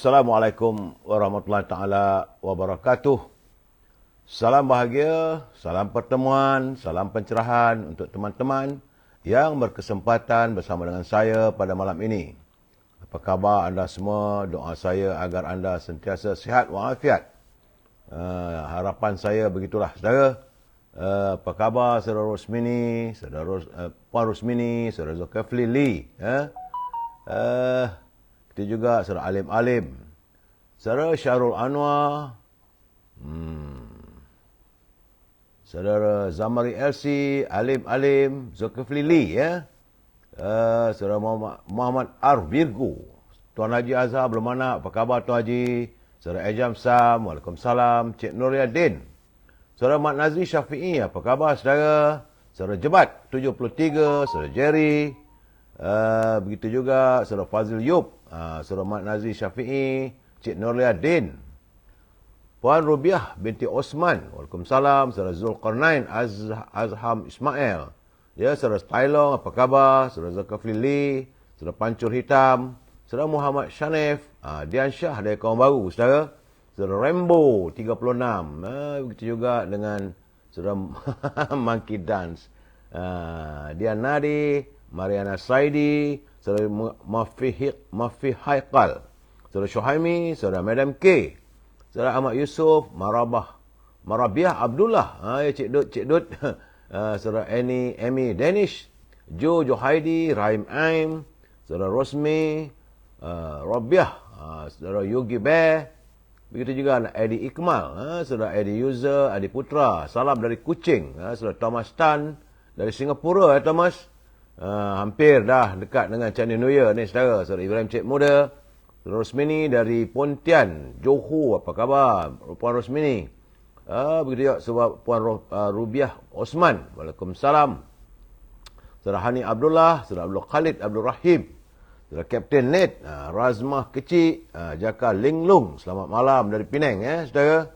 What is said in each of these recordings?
Assalamualaikum warahmatullahi taala wabarakatuh. Salam bahagia, salam pertemuan, salam pencerahan untuk teman-teman yang berkesempatan bersama dengan saya pada malam ini. Apa khabar anda semua? Doa saya agar anda sentiasa sihat walafiat. Harapan saya begitulah, saudara. Apa khabar saudara Rosmini, Puan Rosmini, saudara Zulkifli Lee? Kita juga saudara Alim, saudara Syarul Anwar, saudara Zamari LC, Alim, Zulkifli Lee, saudara Muhammad Arif Virgo, Tuan Haji Azhar belum mana, apa khabar Tuan Haji? Saudara Ejam Sam, Waalaikumsalam. Cik Nuriadin, saudara Mat Nazri Syafi'i, apa khabar saudara? Saudara Jebat 73, saudara Jerry, begitu juga saudara Fazil Yub, saudara Mat Nazri Syafi'i, Cik Nuriadin, Puan Rubiah binti Osman, Waalaikumsalam. Saudara Zulkarnain Azham Ismail, saudara Stylong, apa khabar? Saudara Zulkifli Lee, saudara Pancur Hitam, saudara Muhammad Shanif, Dian Syah dari kawan baru, saudara Rambo 36, begitu juga dengan saudara Monkey Dance, Dian Nadi, Mariana Saidi, saudara Mafi Haikal, saudara Syuhaimi, saudara Madam K, saudara Ahmad Yusof, Marabiah Abdullah, Cik Dut, saudara Amy Danish, Johaidi, Rahim Aim, saudara Rosmi, Rabiah, saudara Yogi Bear, begitu juga Edi Ikmal, saudara Edi User, Adi Putra, salam dari Kuching, saudara Thomas Tan dari Singapura, Thomas, hampir dah dekat dengan Chinese New Year ni saudara. Saudara Ibrahim Cik Muda, saudara Rosmini dari Pontian, Johor, apa khabar Puan Rosmini? Begitu juga sebab Puan Rubiah Osman, Waalaikumsalam. Saudara Hani Abdullah, saudara Abdul Khalid Abdul Rahim, saudara Kapten Ned, Razmah Kecil, Jaka Linglung, selamat malam dari Penang, saudara.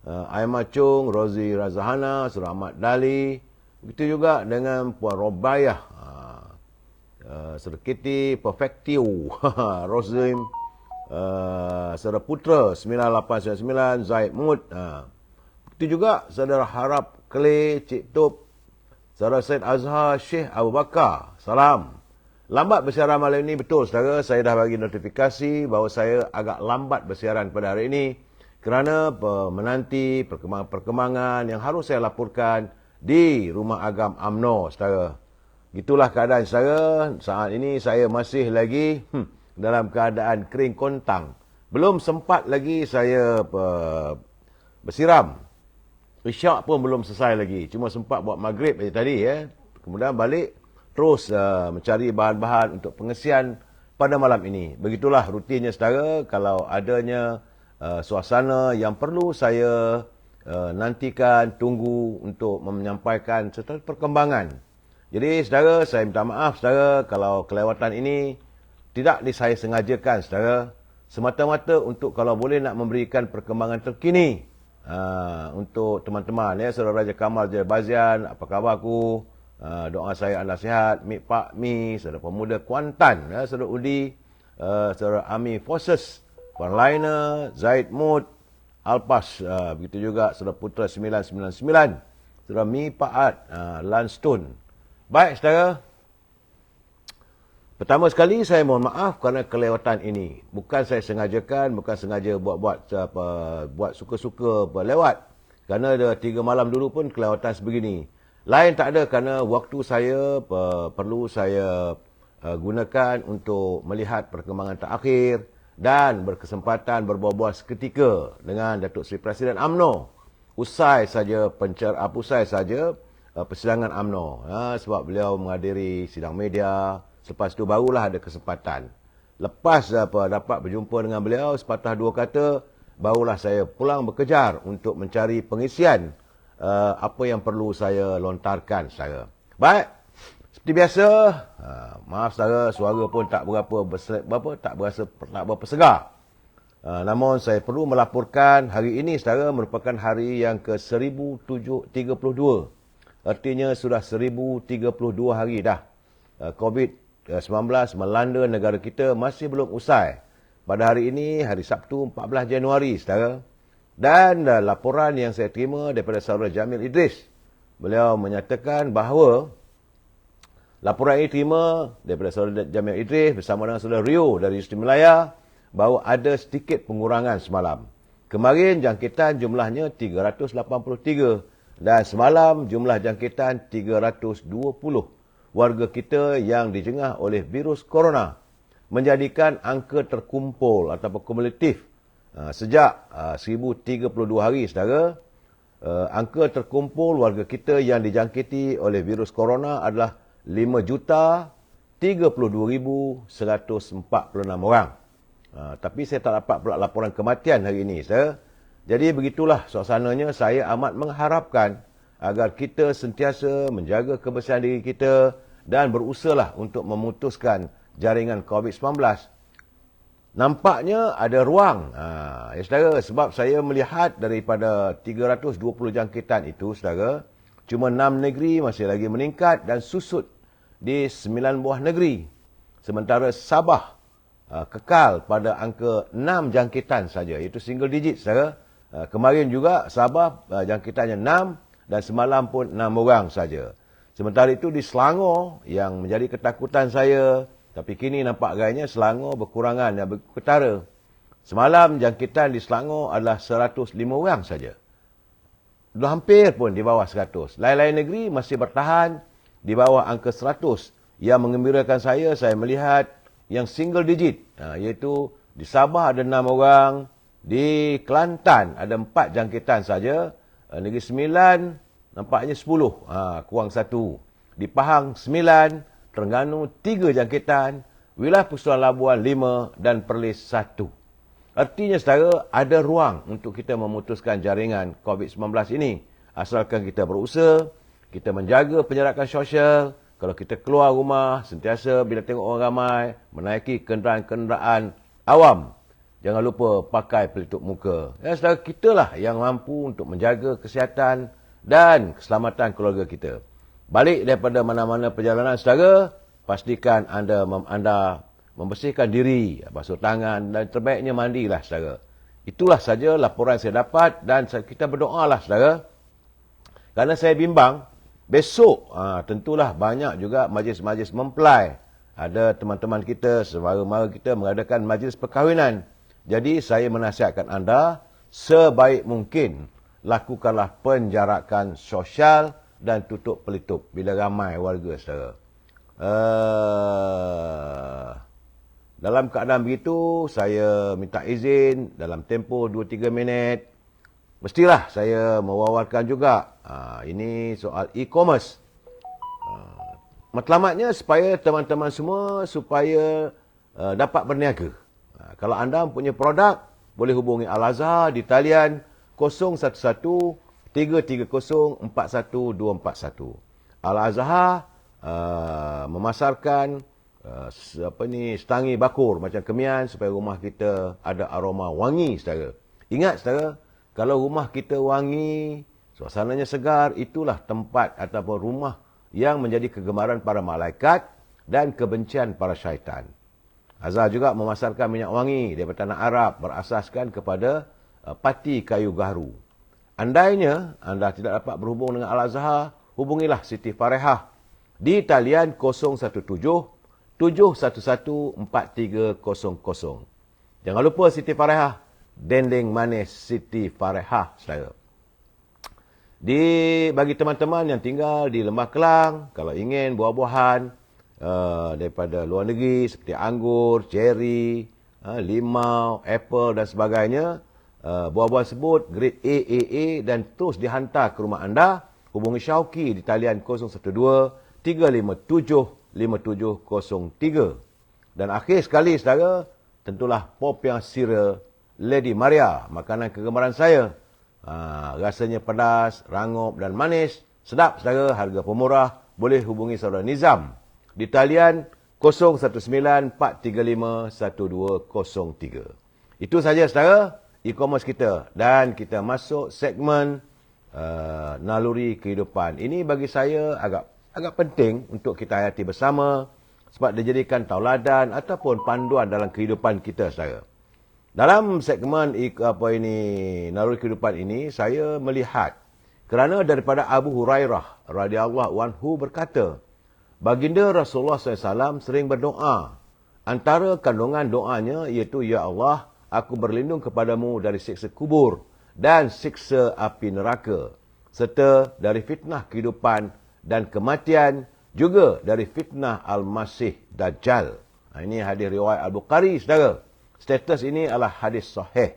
Aimah Chung, Rozi Razahana, saudara Ahmad Dali, begitu juga dengan Puan Robayah, saudara Kitty Perfectio, Rosim, saudara Putra 9899, Zaid Mud, begitu juga saudara Harap Kle, Cik Top, saudara Syed Azhar Syekh Abu Bakar, salam. Lambat bersiaran malam ini, betul saudara, saya dah bagi notifikasi bahawa saya agak lambat bersiaran pada hari ini kerana menanti perkembangan yang harus saya laporkan di Rumah Agam UMNO, saudara. Gitulah keadaan saudara. Saat ini saya masih lagi dalam keadaan kering kontang. Belum sempat lagi saya bersiram. Isyak pun belum selesai lagi. Cuma sempat buat maghrib tadi. Kemudian balik terus mencari bahan-bahan untuk pengesian pada malam ini. Begitulah rutinnya saudara. Kalau adanya suasana yang perlu saya nantikan, tunggu untuk menyampaikan serta perkembangan. Jadi saudara, saya minta maaf saudara kalau kelewatan ini tidak saya sengajakan saudara. Semata-mata untuk kalau boleh nak memberikan perkembangan terkini untuk teman-teman. Saudara Raja Kamal Bazian, apa khabar aku? Doa saya anda sihat. Pak Mi, saudara Pemuda Kuantan, saudara Udi, saudara Ami Forces, Puan Laina, Zaid Mud, Alpas, begitu juga saudara Putra 999, saudara Mi Paat, Landstone. Baik saudara, pertama sekali saya mohon maaf kerana kelewatan ini. Bukan saya sengajakan, bukan sengaja buat suka-suka lewat. Kerana ada 3 malam dulu pun kelewatan sebegini. Lain tak ada kerana waktu saya perlu saya gunakan untuk melihat perkembangan terakhir dan berkesempatan berbual-bual seketika dengan Datuk Seri Presiden UMNO. Usai saja persidangan UMNO. Sebab beliau menghadiri sidang media. Selepas itu barulah ada kesempatan. Lepas dapat berjumpa dengan beliau, sepatah dua kata, barulah saya pulang bekejar untuk mencari pengisian apa yang perlu saya lontarkan saudara. Baik, seperti biasa, maaf saudara, suara pun tak berapa segar. Namun saya perlu melaporkan hari ini saudara merupakan hari yang ke-1032. Artinya sudah 1032 hari dah COVID-19 melanda negara kita, masih belum usai. pada hari ini, hari Sabtu 14 Januari, saudara. Dan laporan yang saya terima daripada saudara Jamil Idris. Beliau menyatakan bahawa laporan ini terima daripada saudara Jamil Idris bersama dengan saudara Rio dari Yusri Melaya bahawa ada sedikit pengurangan semalam. Kemarin jangkitan jumlahnya 383 dan semalam jumlah jangkitan 320 warga kita yang dijengah oleh virus corona, menjadikan angka terkumpul ataupun kumulatif sejak 1032 hari, saudara. Angka terkumpul warga kita yang dijangkiti oleh virus corona adalah 5,032,146 orang. Tapi saya tak dapat pula laporan kematian hari ini, saudara. Jadi begitulah suasananya. Saya amat mengharapkan agar kita sentiasa menjaga kebersihan diri kita dan berusahalah untuk memutuskan jaringan COVID-19. Nampaknya ada ruang, ya saudara, sebab saya melihat daripada 320 jangkitan itu, saudara, cuma 6 negeri masih lagi meningkat dan susut di 9 buah negeri. Sementara Sabah kekal pada angka 6 jangkitan saja, iaitu single digit, saudara. Kemarin juga Sabah jangkitannya 6 dan semalam pun 6 orang saja. Sementara itu di Selangor yang menjadi ketakutan saya, tapi kini nampak agaknya Selangor berkurangan dan berketara. Semalam jangkitan di Selangor adalah 105 orang saja. Dah hampir pun di bawah 100. Lain-lain negeri masih bertahan di bawah angka 100. Yang mengembirakan saya melihat yang single digit, iaitu di Sabah ada 6 orang, di Kelantan ada 4 jangkitan saja, Negeri Sembilan nampaknya 10, kurang 1. Di Pahang 9, Terengganu 3 jangkitan, wilayah Pusuan Labuan 5 dan Perlis 1. Artinya, saudara, ada ruang untuk kita memutuskan jaringan COVID-19 ini. Asalkan kita berusaha, kita menjaga penjarakan sosial. Kalau kita keluar rumah, sentiasa bila tengok orang ramai, menaiki kenderaan-kenderaan awam, jangan lupa pakai pelitup muka. Ya, saudara, kitalah yang mampu untuk menjaga kesihatan dan keselamatan keluarga kita. Balik daripada mana-mana perjalanan, saudara, pastikan anda membersihkan diri, basuh tangan dan terbaiknya mandilah, saudara. Itulah saja laporan saya dapat dan kita berdoalah, saudara. Kerana saya bimbang, besok tentulah banyak juga majlis-majlis mempelai. Ada teman-teman kita, saudara-mara kita mengadakan majlis perkahwinan. Jadi saya menasihatkan anda, sebaik mungkin lakukanlah penjarakan sosial dan tutup pelitup bila ramai warga, saudara. Dalam keadaan begitu, saya minta izin dalam tempoh 2-3 minit. Mestilah saya mewawarkan juga. Ini soal e-commerce. Matlamatnya supaya teman-teman semua supaya dapat berniaga. Kalau anda mempunyai produk, boleh hubungi Al-Azhar di talian 011-330-41241. Al-Azhar memasarkan setangi bakur macam kemian supaya rumah kita ada aroma wangi, saudara. Ingat, saudara, kalau rumah kita wangi, suasananya segar, itulah tempat ataupun rumah yang menjadi kegemaran para malaikat dan kebencian para syaitan. Azhar juga memasarkan minyak wangi daripada tanah Arab berasaskan kepada pati kayu gaharu. Andainya anda tidak dapat berhubung dengan Al-Azhar, hubungilah Siti Farehah di talian 017-711-4300. Jangan lupa Siti Farehah, dendeng manis Siti Farehah, saudara. Bagi teman-teman yang tinggal di Lembah Kelang, kalau ingin buah-buahan daripada luar negeri seperti anggur, ceri, limau, apple dan sebagainya, buah-buahan sebut grade A, AA dan terus dihantar ke rumah anda, hubungi Syauqi di talian 012-357-5703. Dan akhir sekali, saudara, tentulah Popiah Sira Lady Maria, makanan kegemaran saya. Rasanya pedas, rangup dan manis. Sedap, saudara, harga pemurah. Boleh hubungi saudara Nizam di talian 019-435-1203. Itu saja, saudara, e-commerce kita. Dan kita masuk segmen naluri kehidupan. Ini bagi saya agak penting untuk kita hayati bersama sebab dijadikan tauladan ataupun panduan dalam kehidupan kita, saudara. Dalam segmen naluri kehidupan ini, saya melihat kerana daripada Abu Hurairah radhiyallahu anhu berkata, baginda Rasulullah SAW sering berdoa. Antara kandungan doanya iaitu, Ya Allah, aku berlindung kepadamu dari siksa kubur dan siksa api neraka, serta dari fitnah kehidupan dan kematian, juga dari fitnah Al-Masih Dajjal. Ini hadis riwayat Al-Bukhari, saudara. Status ini adalah hadis sahih.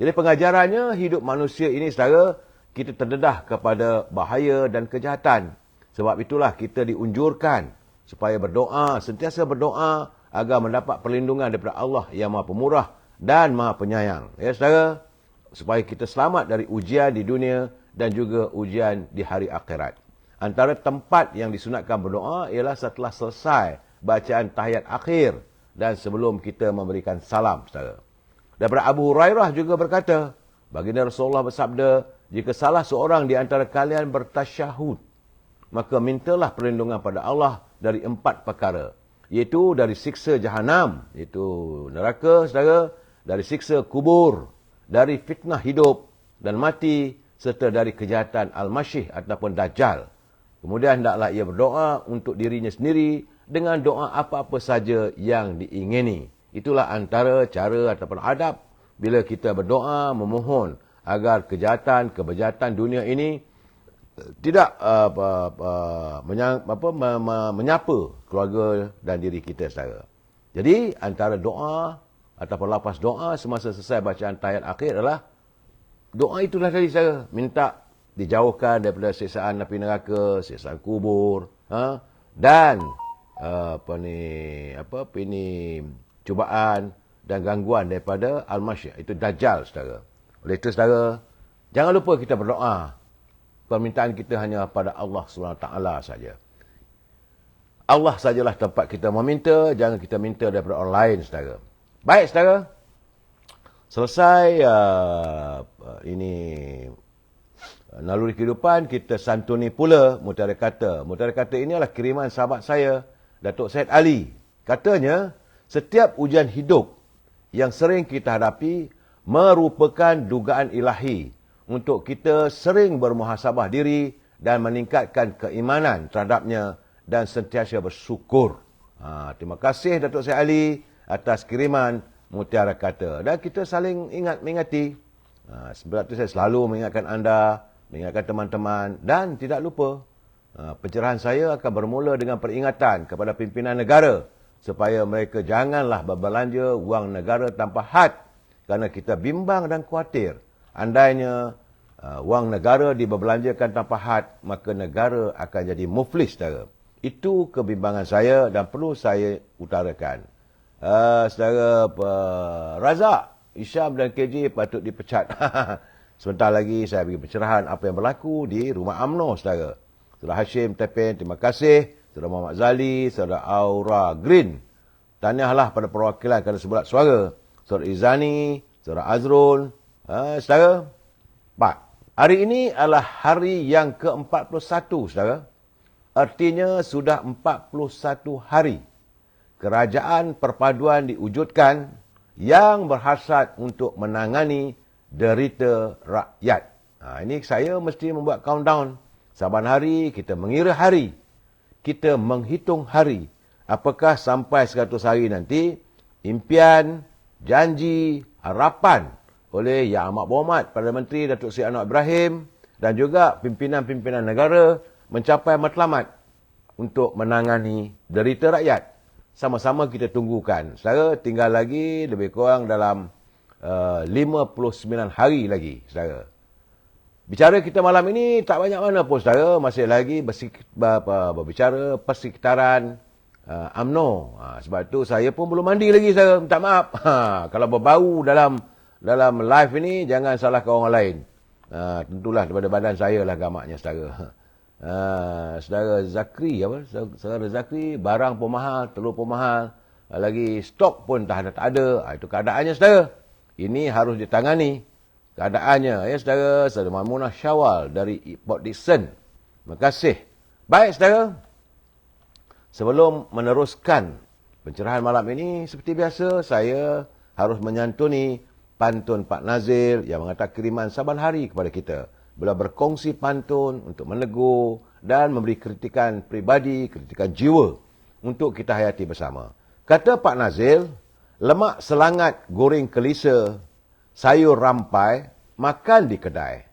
Jadi pengajarannya, hidup manusia ini, saudara, kita terdedah kepada bahaya dan kejahatan. Sebab itulah kita diunjurkan supaya berdoa, sentiasa berdoa agar mendapat perlindungan daripada Allah yang Maha Pemurah dan Maha Penyayang. Ya, saudara, supaya kita selamat dari ujian di dunia dan juga ujian di hari akhirat. Antara tempat yang disunatkan berdoa ialah setelah selesai bacaan tahiyat akhir dan sebelum kita memberikan salam, saudara. Daripada Abu Hurairah juga berkata, baginda Rasulullah bersabda, jika salah seorang di antara kalian bertasyahud, maka mintalah perlindungan pada Allah dari 4 perkara, iaitu dari siksa jahanam, iaitu neraka, saudara, dari siksa kubur, dari fitnah hidup dan mati, serta dari kejahatan Al-Masih ataupun Dajjal. Kemudian hendaklah ia berdoa untuk dirinya sendiri dengan doa apa-apa saja yang diingini. Itulah antara cara ataupun adab bila kita berdoa memohon agar kejahatan, kebejahatan dunia ini tidak menyapa keluarga dan diri kita, saudara. Jadi antara doa ataupun lapas doa semasa selesai bacaan tahiyat akhir adalah doa itulah tadi, saudara. Minta dijauhkan daripada siksaan api neraka, siksaan kubur, dan cubaan dan gangguan daripada Al-Masih, itu Dajjal, saudara. Oleh itu, saudara, jangan lupa kita berdoa. Permintaan kita hanya pada Allah SWT saja. Allah sajalah tempat kita meminta, jangan kita minta daripada orang lain, saudara. Baik, saudara. Selesai naluri kehidupan, kita santuni pula mutiara kata. Mutiara kata ini adalah kiriman sahabat saya, Datuk Syed Ali. Katanya, setiap ujian hidup yang sering kita hadapi merupakan dugaan ilahi untuk kita sering bermuhasabah diri dan meningkatkan keimanan terhadapnya dan sentiasa bersyukur. Terima kasih Datuk Syed Ali atas kiriman mutiara kata. Dan kita saling mengingati. Sebab itu saya selalu mengingatkan anda, mengingatkan teman-teman, dan tidak lupa pencerahan saya akan bermula dengan peringatan kepada pimpinan negara supaya mereka janganlah berbelanja wang negara tanpa had, kerana kita bimbang dan khawatir andainya wang negara diberbelanjakan tanpa had, maka negara akan jadi muflis, saudara. Itu kebimbangan saya dan perlu saya utarakan. Saudara Razak, Isyam dan KJ patut dipecat. Sebentar lagi saya bagi pencerahan apa yang berlaku di rumah UMNO, saudara. Saudara Hashim Tepen, terima kasih. Saudara Muhammad Zali, saudara Aura Green. Tahniahlah pada perwakilan kerana sebulat suara. Saudara Izani, saudara Azrul. Saudara, hari ini adalah hari yang ke-41, saudara. Artinya sudah 41 hari kerajaan perpaduan diwujudkan yang berhasrat untuk menangani derita rakyat. Ini saya mesti membuat countdown. Saban hari kita mengira hari. Kita menghitung hari. Apakah sampai 100 hari nanti, impian, janji, harapan oleh Yang Amat Berhormat Perdana Menteri Datuk Seri Anwar Ibrahim dan juga pimpinan-pimpinan negara mencapai matlamat untuk menangani derita rakyat. Sama-sama kita tunggukan. Saudara, tinggal lagi lebih kurang dalam 59 hari lagi, saudara. Bicara kita malam ini tak banyak mana pun, saudara. Masih lagi berbicara persekitaran UMNO. Sebab itu saya pun belum mandi lagi, saudara. Minta maaf. Kalau berbau dalam live ini, jangan salahkan orang lain. Tentulah daripada badan saya lah gamaknya, saudara. Saudara Zakri, saudara Zakri, barang pun mahal, telur pun mahal, lagi stok pun tak ada. Itu keadaannya, saudara. Ini harus ditangani keadaannya, ya, saudara. Saudara Mamunah Syawal dari Port Dickson. Terima kasih. Baik, saudara. Sebelum meneruskan pencerahan malam ini, seperti biasa, saya harus menyantuni pantun Pak Nazil yang menghantar kiriman saban hari kepada kita. Beliau berkongsi pantun untuk menegur dan memberi kritikan pribadi, kritikan jiwa untuk kita hayati bersama. Kata Pak Nazil, lemak selangat goreng kelisa, sayur rampai, makan di kedai.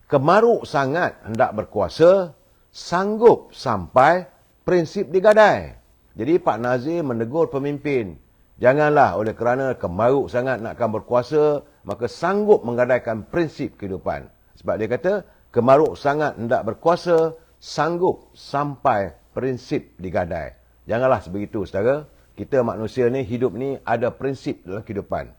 Kemaruk sangat hendak berkuasa, sanggup sampai prinsip digadai. Jadi Pak Nazir menegur pemimpin, janganlah oleh kerana kemaruk sangat nakkan berkuasa, maka sanggup menggadaikan prinsip kehidupan. Sebab dia kata, kemaruk sangat hendak berkuasa, sanggup sampai prinsip digadai. Janganlah sebegitu, saudara. Kita manusia ni, hidup ni ada prinsip dalam kehidupan.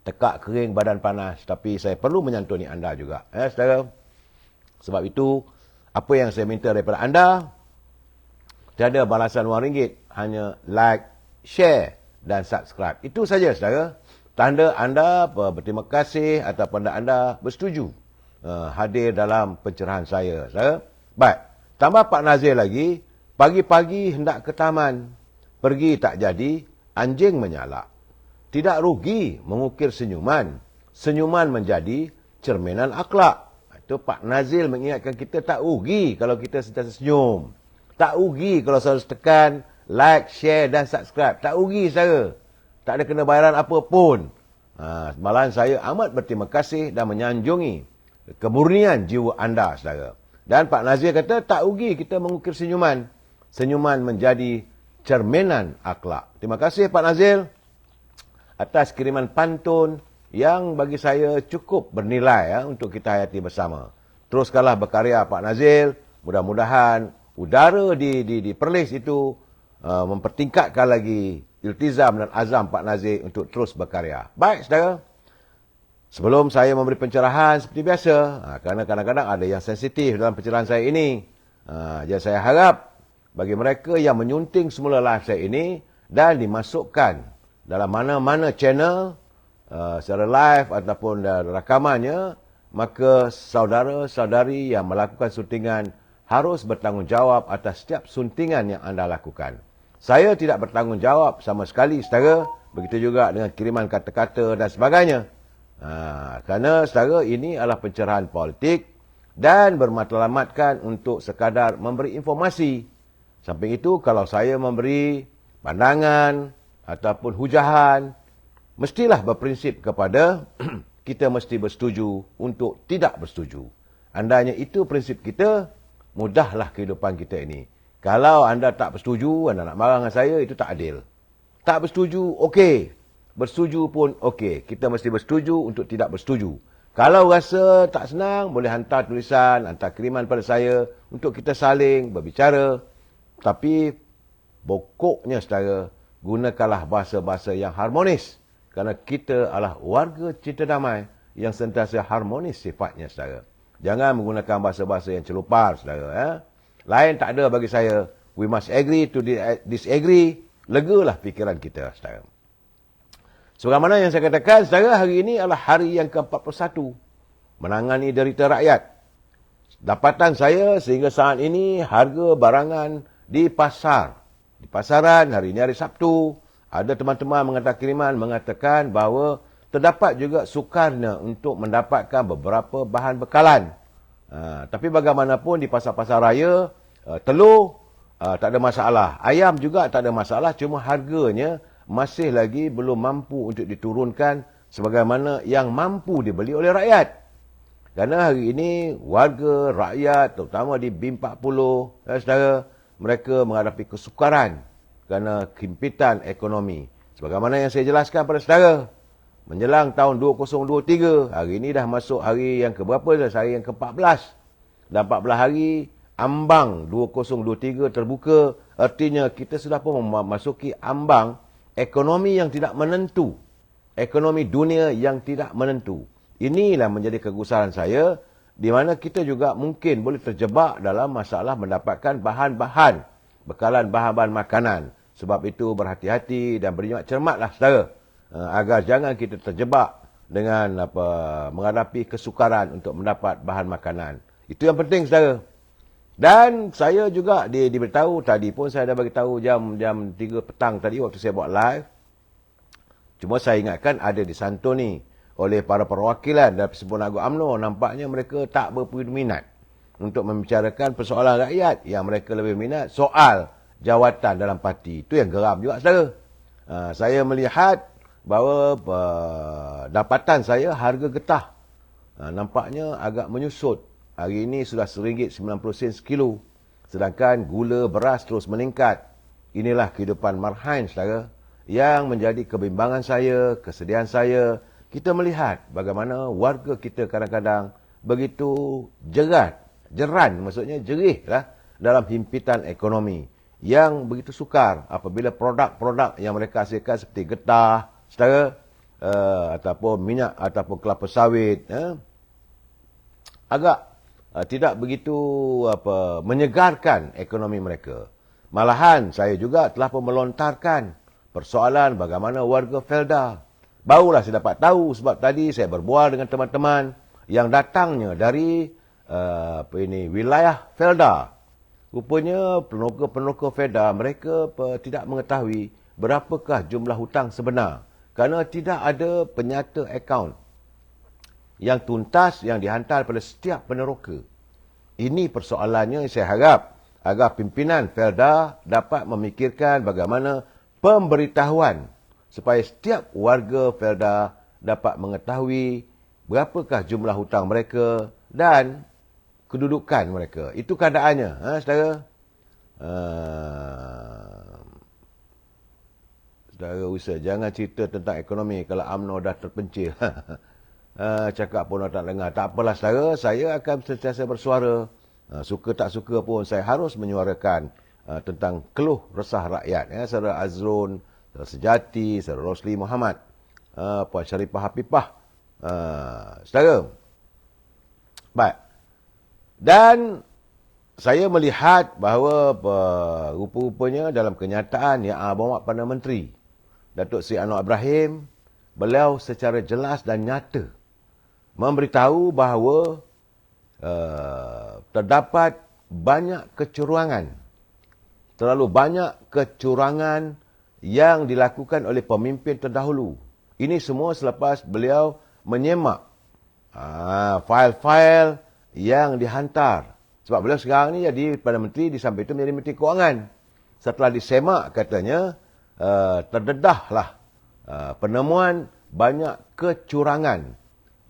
Tekak kering, badan panas. Tapi saya perlu menyantuni anda juga. Saudara. Sebab itu, apa yang saya minta daripada anda, tiada balasan RM1. Hanya like, share dan subscribe. Itu saja, saudara. Tanda anda berterima kasih ataupun anda bersetuju hadir dalam pencerahan saya. Saudara. Baik. Tambah Pak Nazir lagi, pagi-pagi hendak ke taman. Pergi tak jadi, anjing menyalak. Tidak rugi mengukir senyuman. Senyuman menjadi cerminan akhlak. Itu Pak Nazil mengingatkan kita tak rugi kalau kita sentiasa senyum. Tak rugi kalau selalu tekan like, share dan subscribe. Tak rugi, saudara. Tak ada kena bayaran apa pun. Malahan saya amat berterima kasih dan menyanjungi kemurnian jiwa anda, saudara. Dan Pak Nazir kata tak rugi kita mengukir senyuman. Senyuman menjadi cerminan akhlak. Terima kasih Pak Nazir atas kiriman pantun yang bagi saya cukup bernilai untuk kita hayati bersama. Teruskanlah berkarya Pak Nazil. Mudah-mudahan udara di Perlis itu mempertingkatkan lagi iltizam dan azam Pak Nazil untuk terus berkarya. Baik, saudara. Sebelum saya memberi pencerahan seperti biasa, kerana kadang-kadang ada yang sensitif dalam pencerahan saya ini. Jadi saya harap bagi mereka yang menyunting semula live saya ini dan dimasukkan dalam mana-mana channel secara live ataupun rakamannya, maka saudara-saudari yang melakukan suntingan harus bertanggungjawab atas setiap suntingan yang anda lakukan. Saya tidak bertanggungjawab sama sekali, saudara. Begitu juga dengan kiriman kata-kata dan sebagainya. Kerana, saudara, ini adalah pencerahan politik dan bermatlamatkan untuk sekadar memberi informasi. Samping itu, kalau saya memberi pandangan ataupun hujahan, mestilah berprinsip kepada kita mesti bersetuju untuk tidak bersetuju. Andainya itu prinsip kita, mudahlah kehidupan kita ini. Kalau anda tak bersetuju, anda nak marah dengan saya, itu tak adil. Tak bersetuju, okey. Bersetuju pun okey. Kita mesti bersetuju untuk tidak bersetuju. Kalau rasa tak senang, boleh hantar tulisan, hantar kiriman pada saya untuk kita saling berbicara. Tapi pokoknya, saudara, gunakanlah bahasa-bahasa yang harmonis. Kerana kita adalah warga cinta damai yang sentiasa harmonis sifatnya, saudara. Jangan menggunakan bahasa-bahasa yang celupar, saudara. Lain tak ada bagi saya. We must agree to disagree. Legalah fikiran kita, saudara. Sebagaimana yang saya katakan, saudara, hari ini adalah hari yang ke-41. Menangani derita rakyat. Dapatan saya sehingga saat ini, harga barangan di pasar. Di pasaran, hari ini hari Sabtu, ada teman-teman menghantar kiriman mengatakan bahawa terdapat juga sukarnya untuk mendapatkan beberapa bahan bekalan. Tapi bagaimanapun di pasar-pasar raya, telur tak ada masalah. Ayam juga tak ada masalah, cuma harganya masih lagi belum mampu untuk diturunkan sebagaimana yang mampu dibeli oleh rakyat. Kerana hari ini warga, rakyat, terutama di B40, saudara, mereka menghadapi kesukaran kerana kempitan ekonomi. Sebagaimana yang saya jelaskan pada saudara, menjelang tahun 2023, hari ini dah masuk hari yang keberapa dah? Hari yang ke-14. Dan 14 hari, ambang 2023 terbuka. Artinya kita sudah pun memasuki ambang ekonomi yang tidak menentu. Ekonomi dunia yang tidak menentu. Inilah menjadi kegusaran saya, di mana kita juga mungkin boleh terjebak dalam masalah mendapatkan bahan-bahan, bekalan bahan-bahan makanan. Sebab itu berhati-hati dan berjimat cermatlah, saudara. Agar jangan kita terjebak dengan menghadapi kesukaran untuk mendapat bahan makanan. Itu yang penting, saudara. Dan saya juga diberitahu, tadi pun saya dah bagi tahu jam 3 petang tadi waktu saya buat live. Cuma saya ingatkan ada disantuni oleh para perwakilan dari Persempurna Agung UMNO. Nampaknya mereka tak berminat untuk membicarakan persoalan rakyat. Yang mereka lebih minat soal jawatan dalam parti. Itu yang geram juga, saudara. Saya melihat bahawa dapatan saya harga getah nampaknya agak menyusut. Hari ini sudah RM1.90 sekilo. Sedangkan gula beras terus meningkat. Inilah kehidupan marhain, saudara. Yang menjadi kebimbangan saya, kesedihan saya. Kita melihat bagaimana warga kita kadang-kadang begitu jeran maksudnya jerih lah dalam himpitan ekonomi. Yang begitu sukar apabila produk-produk yang mereka hasilkan seperti getah, saudara, ataupun minyak ataupun kelapa sawit, agak tidak begitu menyegarkan ekonomi mereka. Malahan saya juga telah pun melontarkan persoalan bagaimana warga Felda. Barulah saya dapat tahu sebab tadi saya berbual dengan teman-teman yang datangnya dari wilayah Felda. Rupanya peneroka Felda mereka tidak mengetahui berapakah jumlah hutang sebenar kerana tidak ada penyata akaun yang tuntas yang dihantar pada setiap peneroka. Ini persoalannya, saya harap agar pimpinan Felda dapat memikirkan bagaimana pemberitahuan supaya setiap warga Felda dapat mengetahui berapakah jumlah hutang mereka dan kedudukan mereka. Itu keadaannya, saudara. Saudara usaha, jangan cerita tentang ekonomi kalau UMNO dah terpencil. Cakap pun orang tak dengar. Tak apalah, saudara. Saya akan sentiasa bersuara. Suka tak suka pun saya harus menyuarakan tentang keluh resah rakyat. Saudara Azrun, saudara Sejati, saudara Rosli Muhammad, Puan Syarifah Hafifah. Saudara. Baik. Dan saya melihat bahawa rupa-rupanya dalam kenyataan yang bawa Perdana Menteri Datuk Seri Anwar Ibrahim, beliau secara jelas dan nyata memberitahu bahawa terdapat banyak kecurangan. Terlalu banyak kecurangan yang dilakukan oleh pemimpin terdahulu. Ini semua selepas beliau menyemak fail-fail yang dihantar. Sebab beliau sekarang ni jadi Perdana Menteri, di samping itu menjadi Menteri Kewangan. Setelah disemak katanya, terdedahlah penemuan banyak kecurangan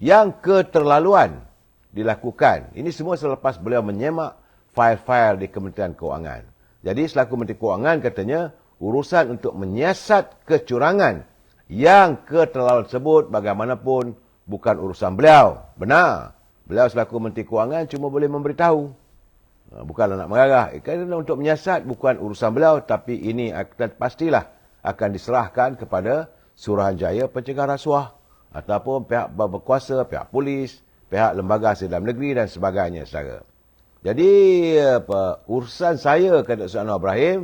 yang keterlaluan dilakukan. Ini semua selepas beliau menyemak fail-fail di Kementerian Kewangan. Jadi selaku Menteri Kewangan katanya, urusan untuk menyiasat kecurangan yang keterlaluan tersebut bagaimanapun bukan urusan beliau. Benar. Beliau selaku Menteri Kewangan cuma boleh memberitahu. Bukanlah nak mengarah. Kerana untuk menyiasat bukan urusan beliau, tapi ini pastilah akan diserahkan kepada Suruhanjaya Pencegah Rasuah ataupun pihak berkuasa, pihak polis, pihak lembaga hasil dalam negeri dan sebagainya, saudara. Jadi, urusan saya, kata Dr. Anwar Ibrahim,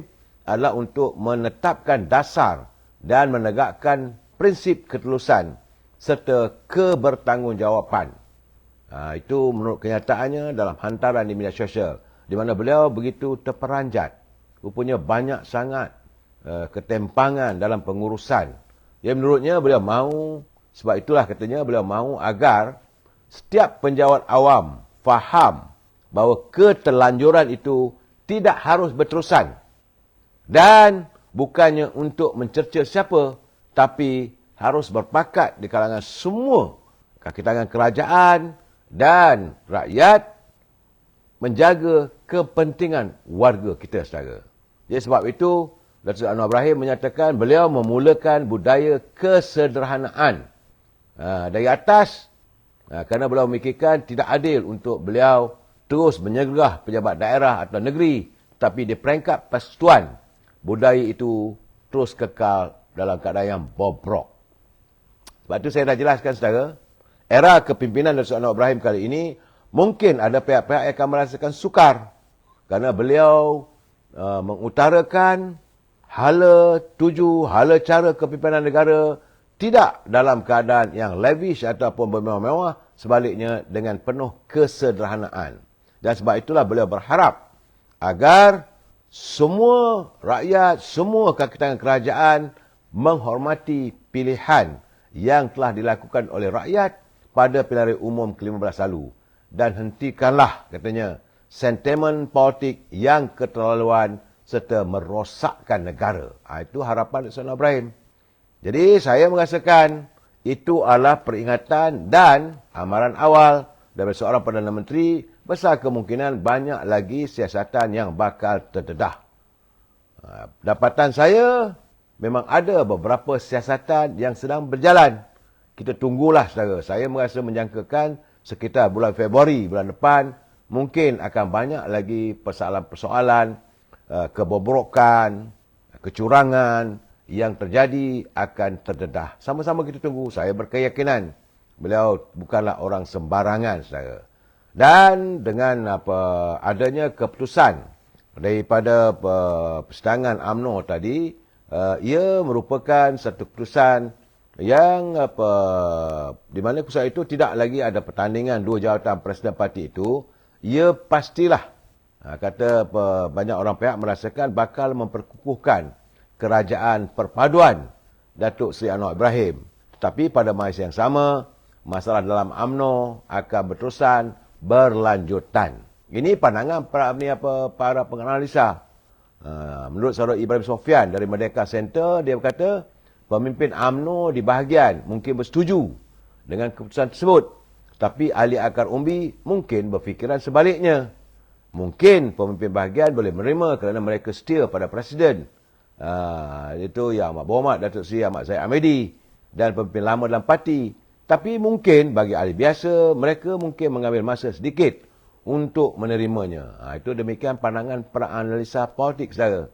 adalah untuk menetapkan dasar dan menegakkan prinsip ketulusan serta kebertanggungjawapan. Itu menurut kenyataannya dalam hantaran di media sosial, di mana beliau begitu terperanjat. Rupanya banyak sangat ketempangan dalam pengurusan. Yang menurutnya beliau mahu, sebab itulah katanya beliau mahu agar setiap penjawat awam faham bahawa keterlanjuran itu tidak harus berterusan. Dan bukannya untuk mencerca siapa, tapi harus berpakat di kalangan semua kaki tangan kerajaan dan rakyat menjaga kepentingan warga kita, saudara. Jadi sebab itu, Datuk Anwar Ibrahim menyatakan beliau memulakan budaya kesederhanaan dari atas, kerana beliau memikirkan tidak adil untuk beliau terus menyegah pejabat daerah atau negeri, tapi di peringkat persekutuan budaya itu terus kekal dalam keadaan yang bobrok. Sebab itu saya dah jelaskan, saudara, era kepimpinan Datuk Anwar Ibrahim kali ini mungkin ada pihak-pihak yang akan merasakan sukar kerana beliau mengutarakan hala tuju, hala cara kepimpinan negara tidak dalam keadaan yang lavish ataupun bermewah-mewah, sebaliknya dengan penuh kesederhanaan. Dan sebab itulah beliau berharap agar semua rakyat, semua kakitangan kerajaan menghormati pilihan yang telah dilakukan oleh rakyat pada pilihan raya umum ke-15 lalu. Dan hentikanlah, katanya, sentimen politik yang keterlaluan serta merosakkan negara. Itu harapan Datuk Seri Anwar Ibrahim. Jadi saya merasakan itu adalah peringatan dan amaran awal daripada seorang Perdana Menteri. Besar kemungkinan banyak lagi siasatan yang bakal terdedah. Dapatan saya, memang ada beberapa siasatan yang sedang berjalan. Kita tunggulah, saudara. Saya merasa menjangkakan sekitar bulan Februari, bulan depan, mungkin akan banyak lagi persoalan-persoalan, kebobrokan, kecurangan yang terjadi akan terdedah. Sama-sama kita tunggu. Saya berkeyakinan beliau bukanlah orang sembarangan, saudara. Dan dengan adanya keputusan daripada persidangan UMNO tadi, ia merupakan satu keputusan yang di mana keputusan itu tidak lagi ada pertandingan dua jawatan Presiden Parti itu. Ia pastilah, kata banyak orang pihak merasakan bakal memperkukuhkan kerajaan perpaduan Datuk Seri Anwar Ibrahim. Tetapi pada masa yang sama, masalah dalam UMNO akan berterusan berlanjutan. Ini pandangan para penganalisa. Menurut saudara Ibrahim Sofian dari Merdeka Center, dia berkata pemimpin UMNO di bahagian mungkin bersetuju dengan keputusan tersebut. Tapi ahli akar umbi mungkin berfikiran sebaliknya. Mungkin pemimpin bahagian boleh menerima kerana mereka setia pada Presiden. Itu Yang Amat Berhormat Datuk Seri Ahmad Zahid Hamidi dan pemimpin lama dalam parti. Tapi mungkin bagi ahli biasa, mereka mungkin mengambil masa sedikit untuk menerimanya. Itu demikian pandangan para analisa politik, saudara.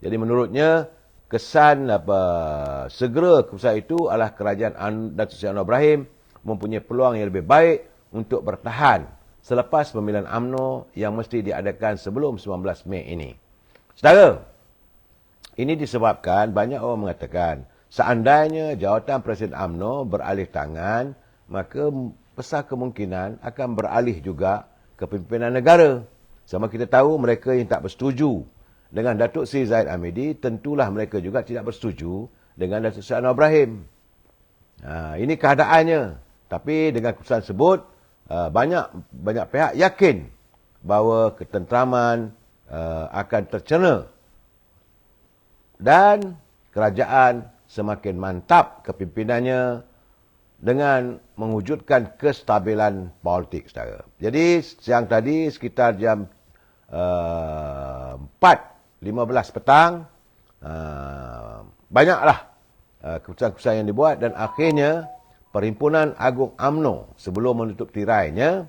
Jadi menurutnya, kesan segera keputusan itu adalah kerajaan Datuk Seri Anwar Ibrahim mempunyai peluang yang lebih baik untuk bertahan selepas pemilihan UMNO yang mesti diadakan sebelum 19 Mei ini. Saudara, ini disebabkan banyak orang mengatakan seandainya jawatan Presiden UMNO beralih tangan, maka besar kemungkinan akan beralih juga ke pimpinan negara. Sama kita tahu mereka yang tak bersetuju dengan Datuk Seri Zahid Hamidi, tentulah mereka juga tidak bersetuju dengan Datuk Seri Anwar Ibrahim. Ini keadaannya. Tapi dengan keputusan tersebut, banyak pihak yakin bahawa ketenteraman akan tercerna dan kerajaan semakin mantap kepimpinannya dengan mewujudkan kestabilan politik, saudara. Jadi siang tadi sekitar jam 4:15 petang, banyaklah keputusan-keputusan yang dibuat dan akhirnya Perhimpunan Agung UMNO sebelum menutup tirainya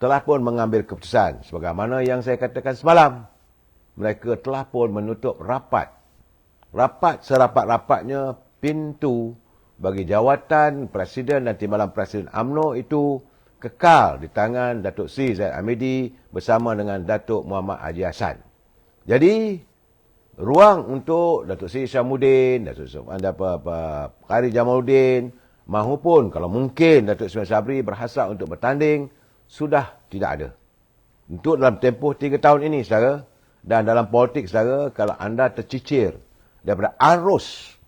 telah pun mengambil keputusan. Sebagaimana yang saya katakan semalam, mereka telah pun menutup rapat. Rapat serapat-rapatnya pintu bagi jawatan Presiden dan Timbalan Presiden UMNO itu kekal di tangan Datuk Seri Zahid Hamidi bersama dengan Datuk Muhammad Haji Hassan. Jadi, ruang untuk Datuk Seri Syamuddin, Datuk Seri Khairi Jamaluddin, mahupun kalau mungkin Datuk Seri Sabri berhasrat untuk bertanding, sudah tidak ada. Untuk dalam tempoh 3 tahun ini, saudara, dan dalam politik, saudara, kalau anda tercicir daripada arus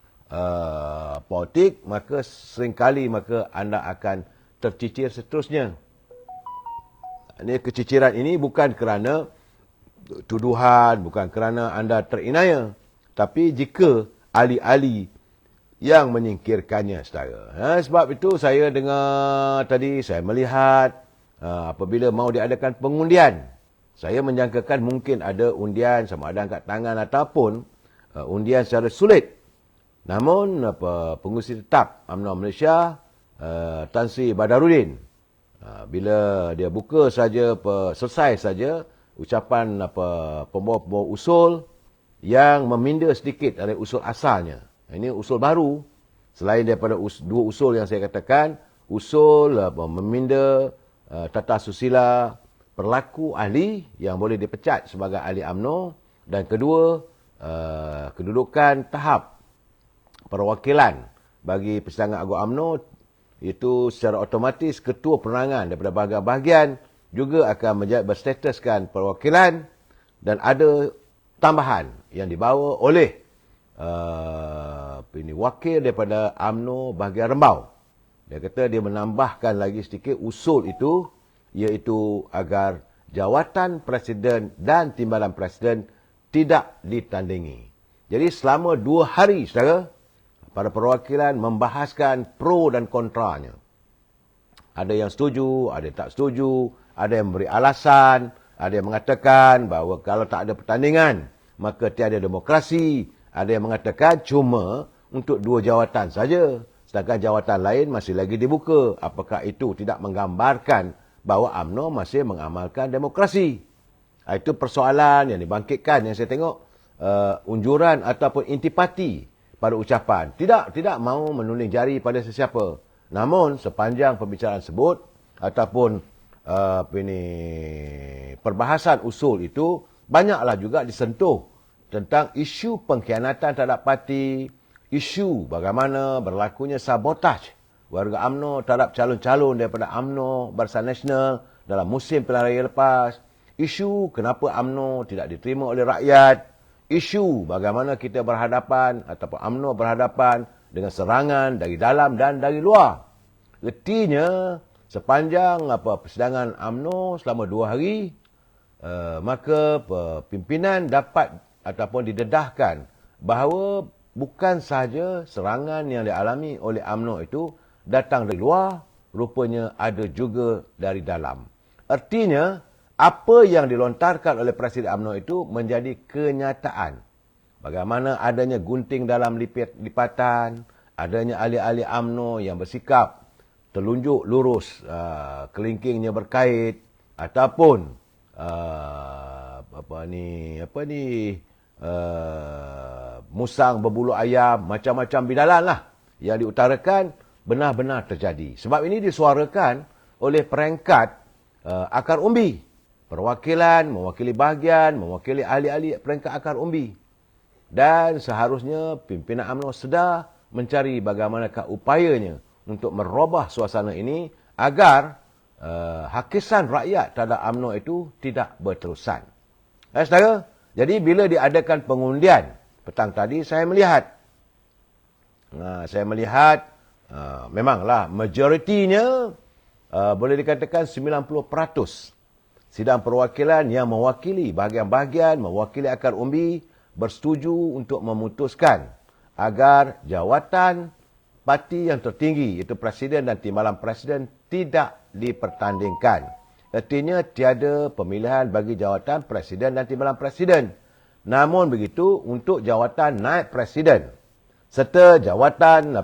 politik, maka seringkali anda akan tercicir seterusnya. Ini keciciran ini bukan kerana tuduhan, bukan kerana anda terinaya, tapi jika ahli-ahli yang menyingkirkannya, saudara. Sebab itu saya dengar tadi, saya melihat apabila mau diadakan pengundian, saya menjangkakan mungkin ada undian sama ada angkat tangan ataupun undian secara sulit. Namun pengurusi tetap UMNO Malaysia, Tan Sri Badarudin, bila dia buka saja, selesai saja ucapan pembawa-pembawa usul yang meminda sedikit dari usul asalnya. Ini usul baru, selain daripada dua usul yang saya katakan, usul meminda tata susila perlaku ahli yang boleh dipecat sebagai ahli UMNO, dan kedua, kedudukan tahap perwakilan bagi Persidangan Agung UMNO, itu secara otomatis ketua penerangan daripada bahagian-bahagian juga akan berstatuskan perwakilan Dan ada tambahan yang dibawa oleh wakil daripada UMNO bahagian Rembau. Dia kata dia menambahkan lagi sedikit usul itu, iaitu agar jawatan Presiden dan Timbalan Presiden tidak ditandingi. Jadi selama 2 hari, saudara, para perwakilan membahaskan pro dan kontranya. Ada yang setuju, ada yang tak setuju, ada yang memberi alasan, ada yang mengatakan bahawa kalau tak ada pertandingan, maka tiada demokrasi. Ada yang mengatakan cuma untuk 2 jawatan saja, sedangkan jawatan lain masih lagi dibuka. Apakah itu tidak menggambarkan bahawa UMNO masih mengamalkan demokrasi? Itu persoalan yang dibangkitkan, yang saya tengok unjuran ataupun intipati pada ucapan. Tidak mahu menunjuk jari pada sesiapa. Namun sepanjang pembicaraan sebut ataupun perbahasan usul itu, banyaklah juga disentuh tentang isu pengkhianatan terhadap parti, isu bagaimana berlakunya sabotaj warga UMNO terhadap calon-calon daripada UMNO Barisan Nasional dalam musim pilihan raya lepas, isu kenapa UMNO tidak diterima oleh rakyat, isu bagaimana kita berhadapan ataupun UMNO berhadapan dengan serangan dari dalam dan dari luar. Artinya sepanjang persidangan UMNO selama 2 hari, maka pimpinan dapat ataupun didedahkan bahawa bukan sahaja serangan yang dialami oleh UMNO itu datang dari luar, rupanya ada juga dari dalam. Artinya, apa yang dilontarkan oleh Presiden UMNO itu menjadi kenyataan. Bagaimana adanya gunting dalam lipatan, adanya ahli-ahli UMNO yang bersikap telunjuk lurus, kelingkingnya berkait, ataupun musang berbulu ayam, macam-macam bidalan lah yang diutarakan benar-benar terjadi. Sebab ini disuarakan oleh peringkat akar umbi. Perwakilan, mewakili bahagian, mewakili ahli-ahli peringkat akar umbi. Dan seharusnya pimpinan UMNO sedar mencari bagaimanakah upayanya untuk merubah suasana ini agar hakisan rakyat terhadap UMNO itu tidak berterusan. Saudara, jadi bila diadakan pengundian petang tadi, saya melihat memanglah majoritinya boleh dikatakan 90% sidang perwakilan yang mewakili bahagian-bahagian, mewakili akar umbi, bersetuju untuk memutuskan agar jawatan parti yang tertinggi, iaitu Presiden dan Timbalan Presiden, tidak dipertandingkan. Artinya tiada pemilihan bagi jawatan Presiden dan Timbalan Presiden. Namun begitu, untuk jawatan naib Presiden, serta jawatan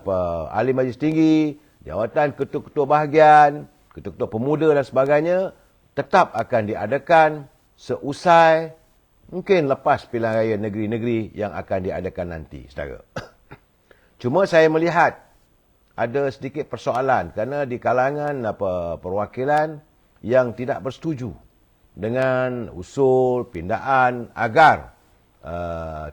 ahli majlis tinggi, jawatan ketua-ketua bahagian, ketua-ketua pemuda dan sebagainya, tetap akan diadakan seusai mungkin lepas pilihan raya negeri-negeri yang akan diadakan nanti, saudara. Cuma saya melihat ada sedikit persoalan kerana di kalangan perwakilan yang tidak bersetuju dengan usul pindaan agar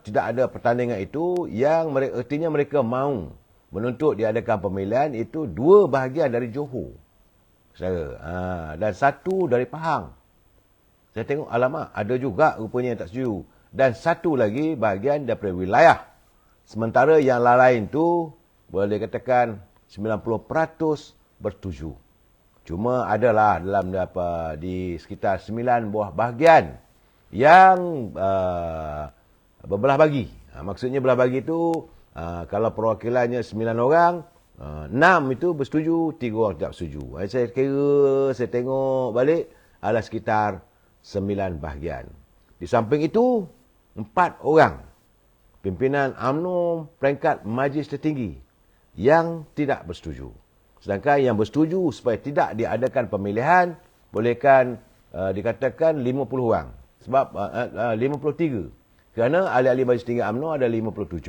tidak ada pertandingan itu, yang artinya mereka mahu menuntut diadakan pemilihan itu 2 bahagian dari Johor, saudara, dan 1 dari Pahang. Saya tengok alamak, ada juga rupanya yang tak setuju, dan 1 lagi bahagian daripada wilayah. Sementara yang lain tu boleh dikatakan 90% bersetuju. Cuma adalah dalam di sekitar 9 buah bahagian yang berbelah bagi. Maksudnya belah bagi itu, kalau perwakilannya 9 orang, 6 itu bersetuju, 3 orang tidak setuju. Saya tengok balik, adalah sekitar 9 bahagian. Di samping itu, 4 orang pimpinan UMNO peringkat majlis tertinggi yang tidak bersetuju. Sedangkan yang bersetuju supaya tidak diadakan pemilihan, bolehkan dikatakan 50 orang. Sebab 53. Kerana ahli-ahli majlis tinggi UMNO ada 57.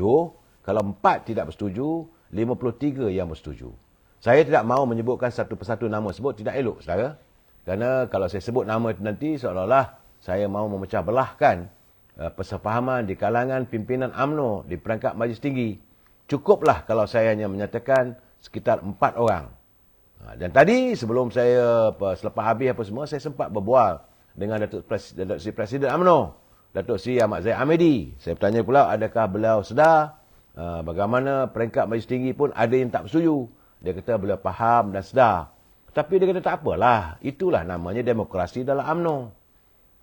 Kalau 4 tidak bersetuju, 53 yang bersetuju. Saya tidak mahu menyebutkan satu persatu nama sebut, tidak elok, saudara. Kerana kalau saya sebut nama itu nanti, seolah-olah saya mahu memecah belahkan persefahaman di kalangan pimpinan UMNO di perangkat majlis tinggi. Cukuplah kalau saya hanya menyatakan sekitar 4 orang. Dan tadi sebelum saya, selepas habis apa semua, saya sempat berbual dengan Datuk Seri Presiden UMNO Datuk Seri Ahmad Zahid Hamidi. Saya bertanya pula, adakah beliau sedar bagaimana peringkat Majlis Tinggi pun ada yang tak bersetuju. Dia kata beliau faham dan sedar. Tapi dia kata tak apalah, itulah namanya demokrasi dalam UMNO.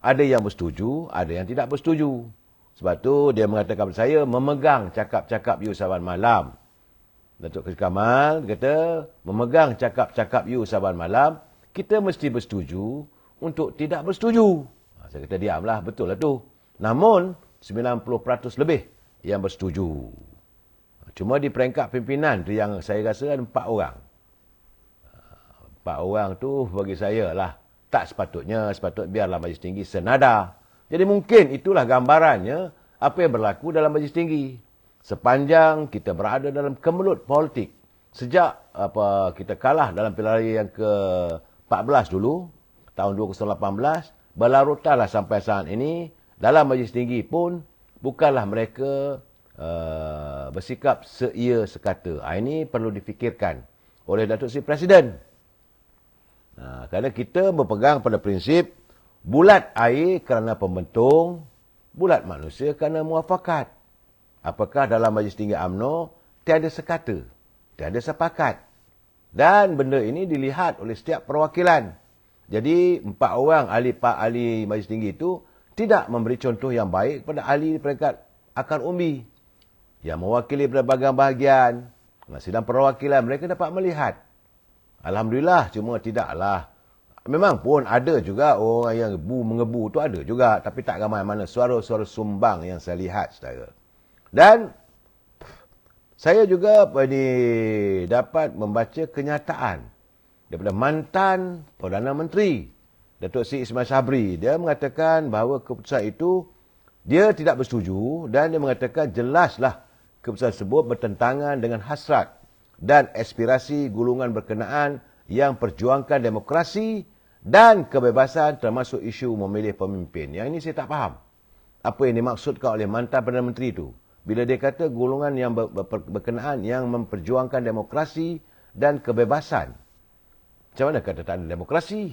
Ada yang bersetuju, ada yang tidak bersetuju. Sebab tu dia mengatakan kepada saya, memegang cakap-cakap you saban malam. Datuk Seri Kamal kata, memegang cakap-cakap you saban malam, kita mesti bersetuju untuk tidak bersetuju. Saya kata diamlah, betul lah tu. Namun, 90% lebih yang bersetuju. Cuma di peringkat pimpinan tu yang saya rasa ada 4 orang. 4 orang tu bagi saya lah, tak sepatutnya biarlah Majlis Tinggi senada. Jadi mungkin itulah gambarannya apa yang berlaku dalam Majlis Tinggi. Sepanjang kita berada dalam kemelut politik, sejak kita kalah dalam pilihan raya yang ke-14 dulu, tahun 2018, berlarutlah sampai saat ini, dalam Majlis Tinggi pun, bukanlah mereka bersikap seia sekata. Ini perlu difikirkan oleh Datuk Seri Presiden. Kerana kita berpegang pada prinsip, bulat air kerana pembentung, bulat manusia kerana muafakat. Apakah dalam Majlis Tinggi UMNO tiada sekata, tiada sepakat. Dan benda ini dilihat oleh setiap perwakilan. Jadi 4 orang ahli Majlis Tinggi itu tidak memberi contoh yang baik kepada ahli peringkat akar umbi yang mewakili berbagai bahagian. Sidang perwakilan mereka dapat melihat. Alhamdulillah, cuma tidaklah. Memang pun ada juga orang yang mengebu tu ada juga, tapi tak ramai mana suara-suara sumbang yang saya lihat, saudara. Dan saya juga dapat membaca kenyataan daripada mantan Perdana Menteri Datuk Seri Ismail Sabri. Dia mengatakan bahawa keputusan itu dia tidak bersetuju dan dia mengatakan jelaslah keputusan tersebut bertentangan dengan hasrat dan aspirasi golongan berkenaan yang perjuangkan demokrasi dan kebebasan termasuk isu memilih pemimpin. Yang ini saya tak faham. Apa yang dimaksudkan oleh mantan Perdana Menteri itu? Bila dia kata golongan yang berkenaan yang memperjuangkan demokrasi dan kebebasan. Macam mana kata tak ada demokrasi?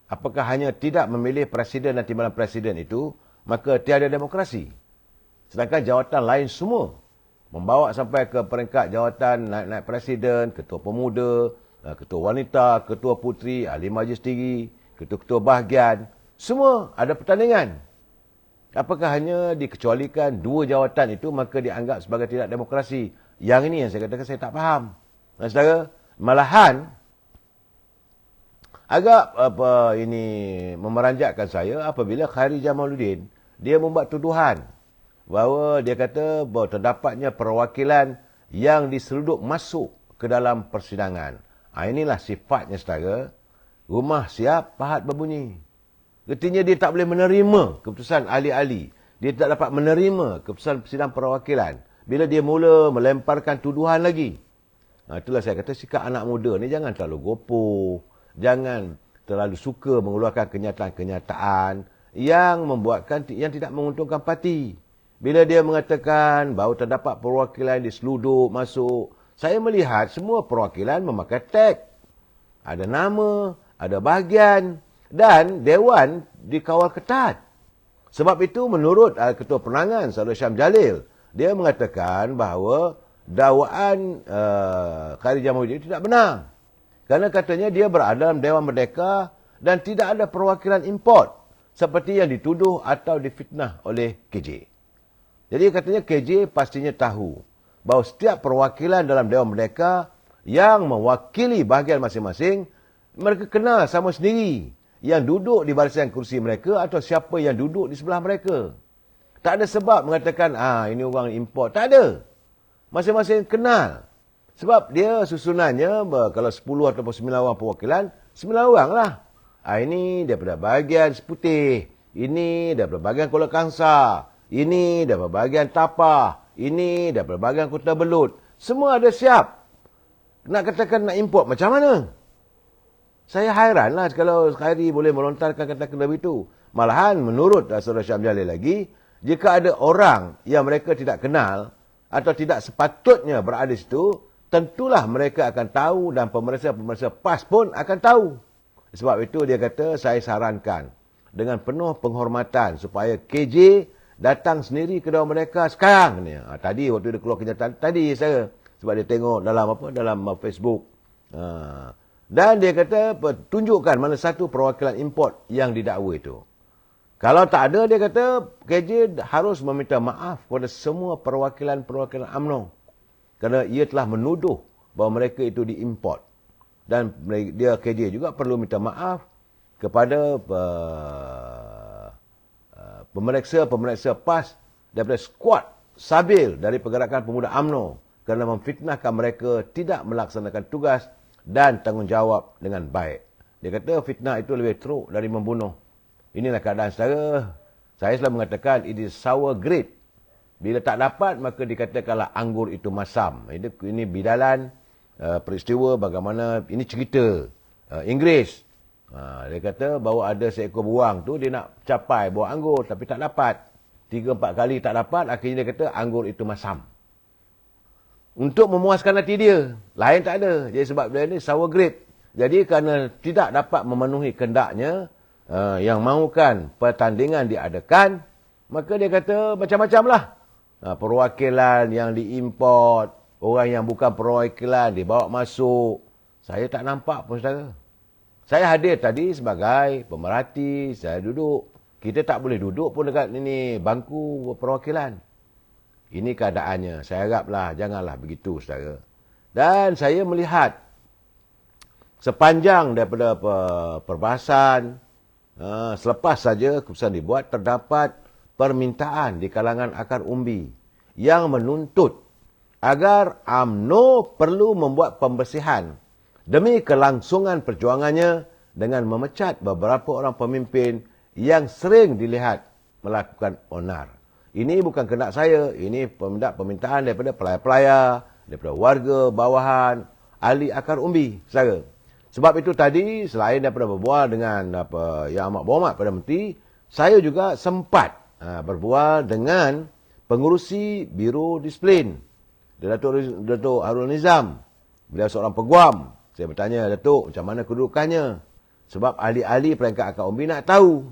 Apakah hanya tidak memilih presiden dan timbalan presiden itu, maka tiada demokrasi? Sedangkan jawatan lain semua membawa sampai ke peringkat jawatan naik-naik presiden, ketua pemuda, ketua wanita, ketua puteri, ahli majlis tinggi, ketua-ketua bahagian, semua ada pertandingan. Apakah hanya dikecualikan 2 jawatan itu maka dianggap sebagai tidak demokrasi? Yang ini yang saya katakan saya tak faham. Saudara, malahan agak memeranjatkan saya apabila Khairi Jamaluddin dia membuat tuduhan bahawa dia kata bahawa terdapatnya perwakilan yang diseludup masuk ke dalam persidangan. Inilah sifatnya, saudara. Rumah siap, pahat berbunyi. Artinya dia tak boleh menerima keputusan ahli-ahli. Dia tak dapat menerima keputusan sidang perwakilan. Bila dia mula melemparkan tuduhan lagi. Itulah saya kata sikap anak muda ni jangan terlalu gopoh. Jangan terlalu suka mengeluarkan kenyataan-kenyataan yang tidak menguntungkan parti. Bila dia mengatakan bahawa terdapat perwakilan diseludup masuk. Saya melihat semua perwakilan memakai tag. Ada nama, ada bahagian. Dan Dewan dikawal ketat. Sebab itu menurut Ketua Penerangan Saudara Syam Jalil, dia mengatakan bahawa dakwaan Khairi Jamaluddin tidak benar. Kerana katanya dia berada dalam Dewan Merdeka dan tidak ada perwakilan import seperti yang dituduh atau difitnah oleh KJ. Jadi katanya KJ pastinya tahu bahawa setiap perwakilan dalam Dewan Merdeka yang mewakili bahagian masing-masing, mereka kenal sama sendiri yang duduk di barisan kursi mereka atau siapa yang duduk di sebelah mereka. Tak ada sebab mengatakan, ini orang import. Tak ada. Masing-masing kenal. Sebab dia susunannya, kalau 10 ataupun 9 orang perwakilan, 9 orang lah. Ini daripada bahagian Seputih. Ini daripada bahagian Kuala Kangsar. Ini daripada bahagian Tapah. Ini daripada bahagian Kota Belud. Semua ada siap. Nak katakan nak import macam mana? Saya hairanlah kalau Khairi boleh melontarkan kata-kata begitu. Malahan menurut Saudara Syam Jalil lagi, jika ada orang yang mereka tidak kenal atau tidak sepatutnya berada di situ, tentulah mereka akan tahu dan pemerintah PAS pun akan tahu. Sebab itu dia kata, saya sarankan dengan penuh penghormatan supaya KJ datang sendiri ke dalam mereka sekarang ni. Tadi waktu dia keluar kenyataan tadi saya sebab dia tengok dalam Facebook. Dan dia kata tunjukkan mana satu perwakilan import yang didakwa itu. Kalau tak ada, dia kata KJ harus meminta maaf kepada semua perwakilan-perwakilan UMNO kerana ia telah menuduh bahawa mereka itu diimport. Dan dia KJ juga perlu minta maaf kepada pemeriksa PAS daripada skuad Sabil dari Pergerakan Pemuda UMNO kerana memfitnahkan mereka tidak melaksanakan tugas dan tanggungjawab dengan baik. Dia kata fitnah itu lebih teruk dari membunuh. Inilah keadaan saudara. Saya selalu mengatakan it is sour grape. Bila tak dapat maka dikatakanlah anggur itu masam. Ini bidalan peristiwa bagaimana ini cerita Inggeris. Dia kata bahawa ada seekor buang tu dia nak capai buah anggur tapi tak dapat. 3-4 kali tak dapat, akhirnya dia kata anggur itu masam. Untuk memuaskan hati dia. Lain tak ada. Jadi sebab dia ni sour grape. Jadi kerana tidak dapat memenuhi kendaknya yang mahukan pertandingan diadakan, maka dia kata macam-macam lah. Perwakilan yang diimport, orang yang bukan perwakilan dibawa masuk. Saya tak nampak pun saudara. Saya hadir tadi sebagai pemerhati, saya duduk. Kita tak boleh duduk pun dekat ini bangku perwakilan. Ini keadaannya. Saya haraplah janganlah begitu saudara. Dan saya melihat sepanjang daripada perbahasan, selepas saja keputusan dibuat, terdapat permintaan di kalangan akar umbi yang menuntut agar UMNO perlu membuat pembersihan demi kelangsungan perjuangannya dengan memecat beberapa orang pemimpin yang sering dilihat melakukan onar. Ini bukan kendak saya, ini permintaan daripada pelayar-pelayar, daripada warga bawahan, ahli akar umbi, saudara. Sebab itu tadi, selain daripada berbual dengan Yang Amat Berhormat Perdana Menteri, saya juga sempat berbual dengan pengurusi Biro Disiplin, Datuk Harul Nizam. Beliau seorang peguam. Saya bertanya, Datuk, macam mana kedudukannya? Sebab ahli-ahli peringkat akar umbi nak tahu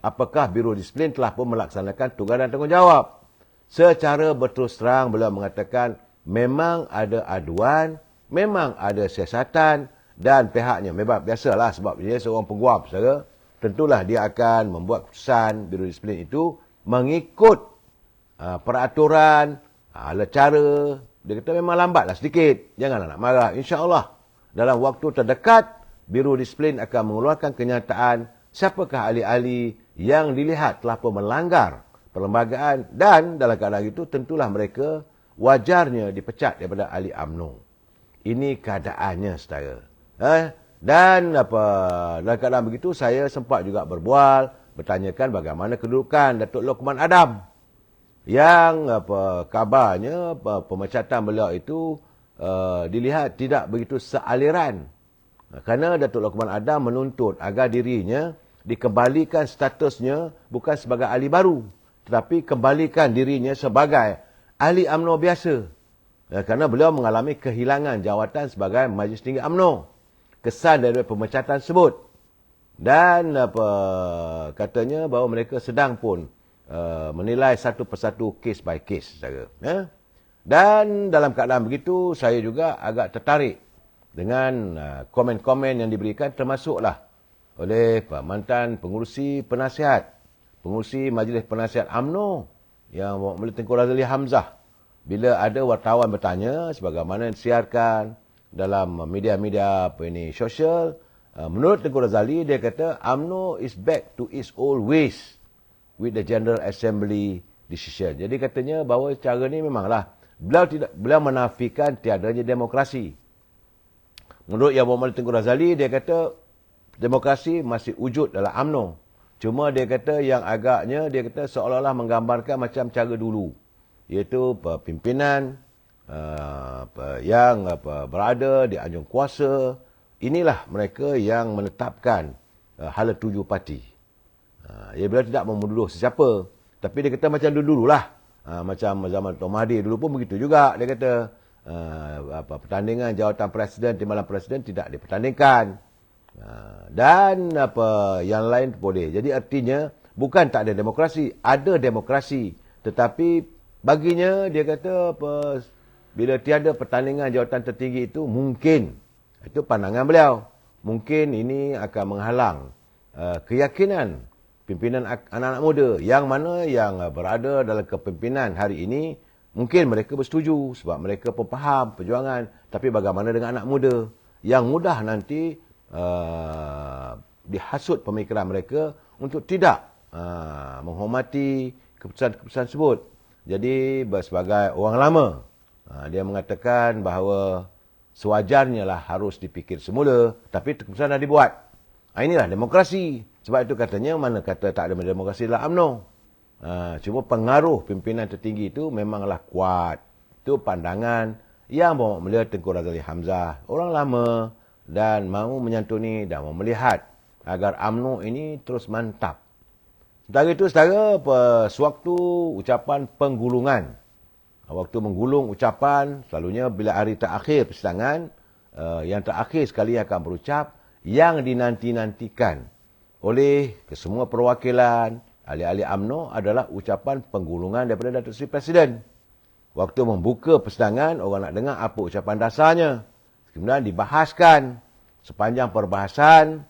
apakah Biro Disiplin telah pun melaksanakan tugas dan tanggungjawab. Secara berterus terang beliau mengatakan memang ada aduan, memang ada siasatan dan pihaknya. Memang biasalah sebab dia seorang peguam, saudara. Tentulah dia akan membuat keputusan Biro Disiplin itu mengikut peraturan, ala cara. Dia kata memang lambatlah sedikit. Janganlah nak marah. InsyaAllah dalam waktu terdekat Biro Disiplin akan mengeluarkan kenyataan siapakah ahli-ahli yang dilihat telah pun melanggar perlembagaan dan dalam keadaan itu tentulah mereka wajarnya dipecat daripada ahli UMNO. Ini keadaannya saudara. Dan dalam keadaan begitu saya sempat juga berbual, bertanyakan bagaimana kedudukan Datuk Lokman Adam yang kabarnya pemecatan beliau itu dilihat tidak begitu sealiran. Kerana Datuk Lokman Adam menuntut agar dirinya dikembalikan statusnya bukan sebagai ahli baru, tetapi kembalikan dirinya sebagai ahli UMNO biasa. Kerana beliau mengalami kehilangan jawatan sebagai Majlis Tinggi UMNO. Kesan dari pemecatan tersebut. Dan katanya bahawa mereka sedang pun menilai satu persatu case by case. Dan dalam keadaan begitu, saya juga agak tertarik dengan komen-komen yang diberikan termasuklah oleh mantan pengurusi penasihat, pengurusi Majlis Penasihat UMNO yang oleh Tengku Razali Hamzah. Bila ada wartawan bertanya sebagaimana disiarkan dalam media-media sosial, menurut Tengku Razali dia kata UMNO is back to its old ways with the General Assembly decision. Jadi katanya bahawa cara ni memanglah beliau menafikan tiadanya demokrasi. Menurut Yang Berhormat Tengku Razali, dia kata demokrasi masih wujud dalam UMNO. Cuma dia kata yang agaknya, dia kata seolah-olah menggambarkan macam cara dulu. Iaitu pimpinan yang berada di anjung kuasa. Inilah mereka yang menetapkan hala tuju parti. Beliau tidak menuduh sesiapa. Tapi dia kata macam dulu-dululah. Macam zaman Tuan Mahathir dulu pun begitu juga. Dia kata pertandingan jawatan presiden, timbalan presiden tidak dipertandingkan. Dan yang lain boleh. Jadi artinya bukan tak ada demokrasi, ada demokrasi. Tetapi baginya dia kata bila tiada pertandingan jawatan tertinggi itu mungkin, itu pandangan beliau, mungkin ini akan menghalang keyakinan pimpinan anak-anak muda yang mana yang berada dalam kepimpinan hari ini. Mungkin mereka bersetuju sebab mereka pun faham perjuangan. Tapi bagaimana dengan anak muda yang mudah nanti dihasut pemikiran mereka untuk tidak menghormati keputusan-keputusan tersebut. Jadi sebagai orang lama, dia mengatakan bahawa sewajarnya lah harus dipikir semula, tapi keputusan dah dibuat. Inilah demokrasi. Sebab itu katanya, mana kata tak ada demokrasi dalam UMNO. Cuma pengaruh pimpinan tertinggi itu memanglah kuat. Itu pandangan yang bawa melihat Tengku Razali Hamzah. Orang lama dan mahu menyantuni dan mahu melihat agar UMNO ini terus mantap. Sementara itu, saudara, sewaktu ucapan penggulungan. Waktu menggulung ucapan, selalunya bila hari terakhir persidangan, yang terakhir sekali akan berucap, yang dinanti-nantikan oleh kesemua perwakilan, ahli-ahli UMNO adalah ucapan penggulungan daripada Datuk Seri Presiden. Waktu membuka persidangan, orang nak dengar apa ucapan dasarnya. Kemudian dibahaskan sepanjang perbahasan,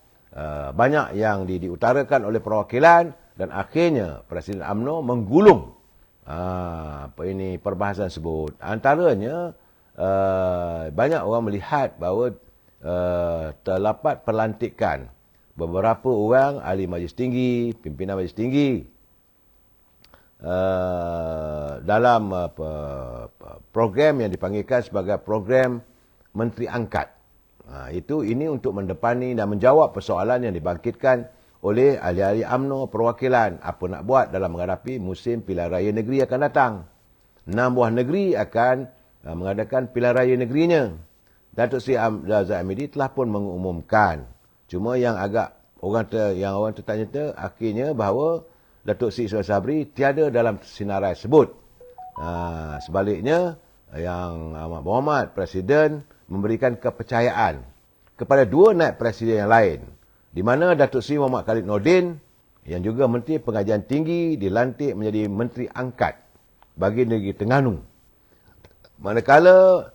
banyak yang diutarakan oleh perwakilan dan akhirnya Presiden UMNO menggulung perbahasan tersebut. Antaranya, banyak orang melihat bahawa terdapat pelantikan beberapa orang ahli majlis tinggi, pimpinan majlis tinggi dalam program yang dipanggilkan sebagai program Menteri Angkat. Ini untuk mendepani dan menjawab persoalan yang dibangkitkan oleh ahli-ahli UMNO perwakilan. Apa nak buat dalam menghadapi musim pilihan raya negeri akan datang. 6 buah negeri akan mengadakan pilihan raya negerinya. Datuk Seri Zahid Hamidi telah pun mengumumkan. Cuma yang agak orang tertanya akhirnya bahawa Datuk Seri Ismail Sabri tiada dalam sinarai tersebut. Sebaliknya, yang Amat Berhormat Presiden memberikan kepercayaan kepada 2 naib presiden yang lain, di mana Datuk Seri Muhammad Khalid Nordin yang juga Menteri Pengajian Tinggi dilantik menjadi Menteri Angkat bagi negeri Terengganu. Manakala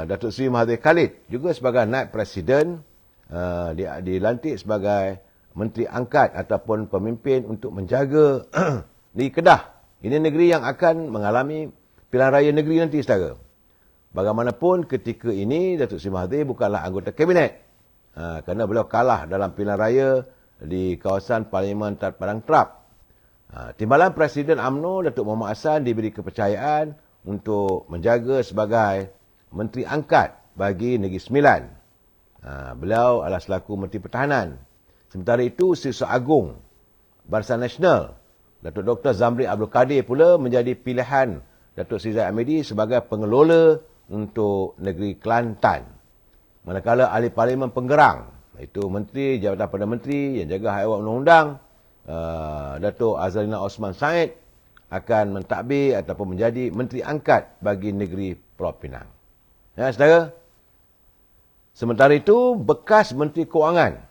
Datuk Seri Mahathir Khalid juga sebagai naib presiden dilantik sebagai Menteri Angkat ataupun pemimpin untuk menjaga negeri Kedah. Ini negeri yang akan mengalami pilihan raya negeri nanti, saudara. Bagaimanapun ketika ini Datuk Seri Mahathir bukanlah anggota kabinet. Kerana beliau kalah dalam pilihan raya di kawasan Parlimen Padang Trap. Timbalan Presiden UMNO Datuk Muhammad Hassan diberi kepercayaan untuk menjaga sebagai Menteri Angkat bagi Negeri Sembilan. Beliau adalah selaku Menteri Pertahanan. Sementara itu, Siswa Agung Barisan Nasional Datuk Dr. Zamri Abdul Kadir pula menjadi pilihan Datuk Seri Zahid Hamidi sebagai pengelola untuk negeri Kelantan. Manakala ahli Parlimen Penggerang, iaitu Menteri Jabatan Perdana Menteri yang jaga haiwan undang-undang, Datuk Azalina Osman Said akan mentadbir ataupun menjadi Menteri Angkat bagi negeri Pulau Pinang. Ya, saudara. Sementara itu, bekas Menteri Kewangan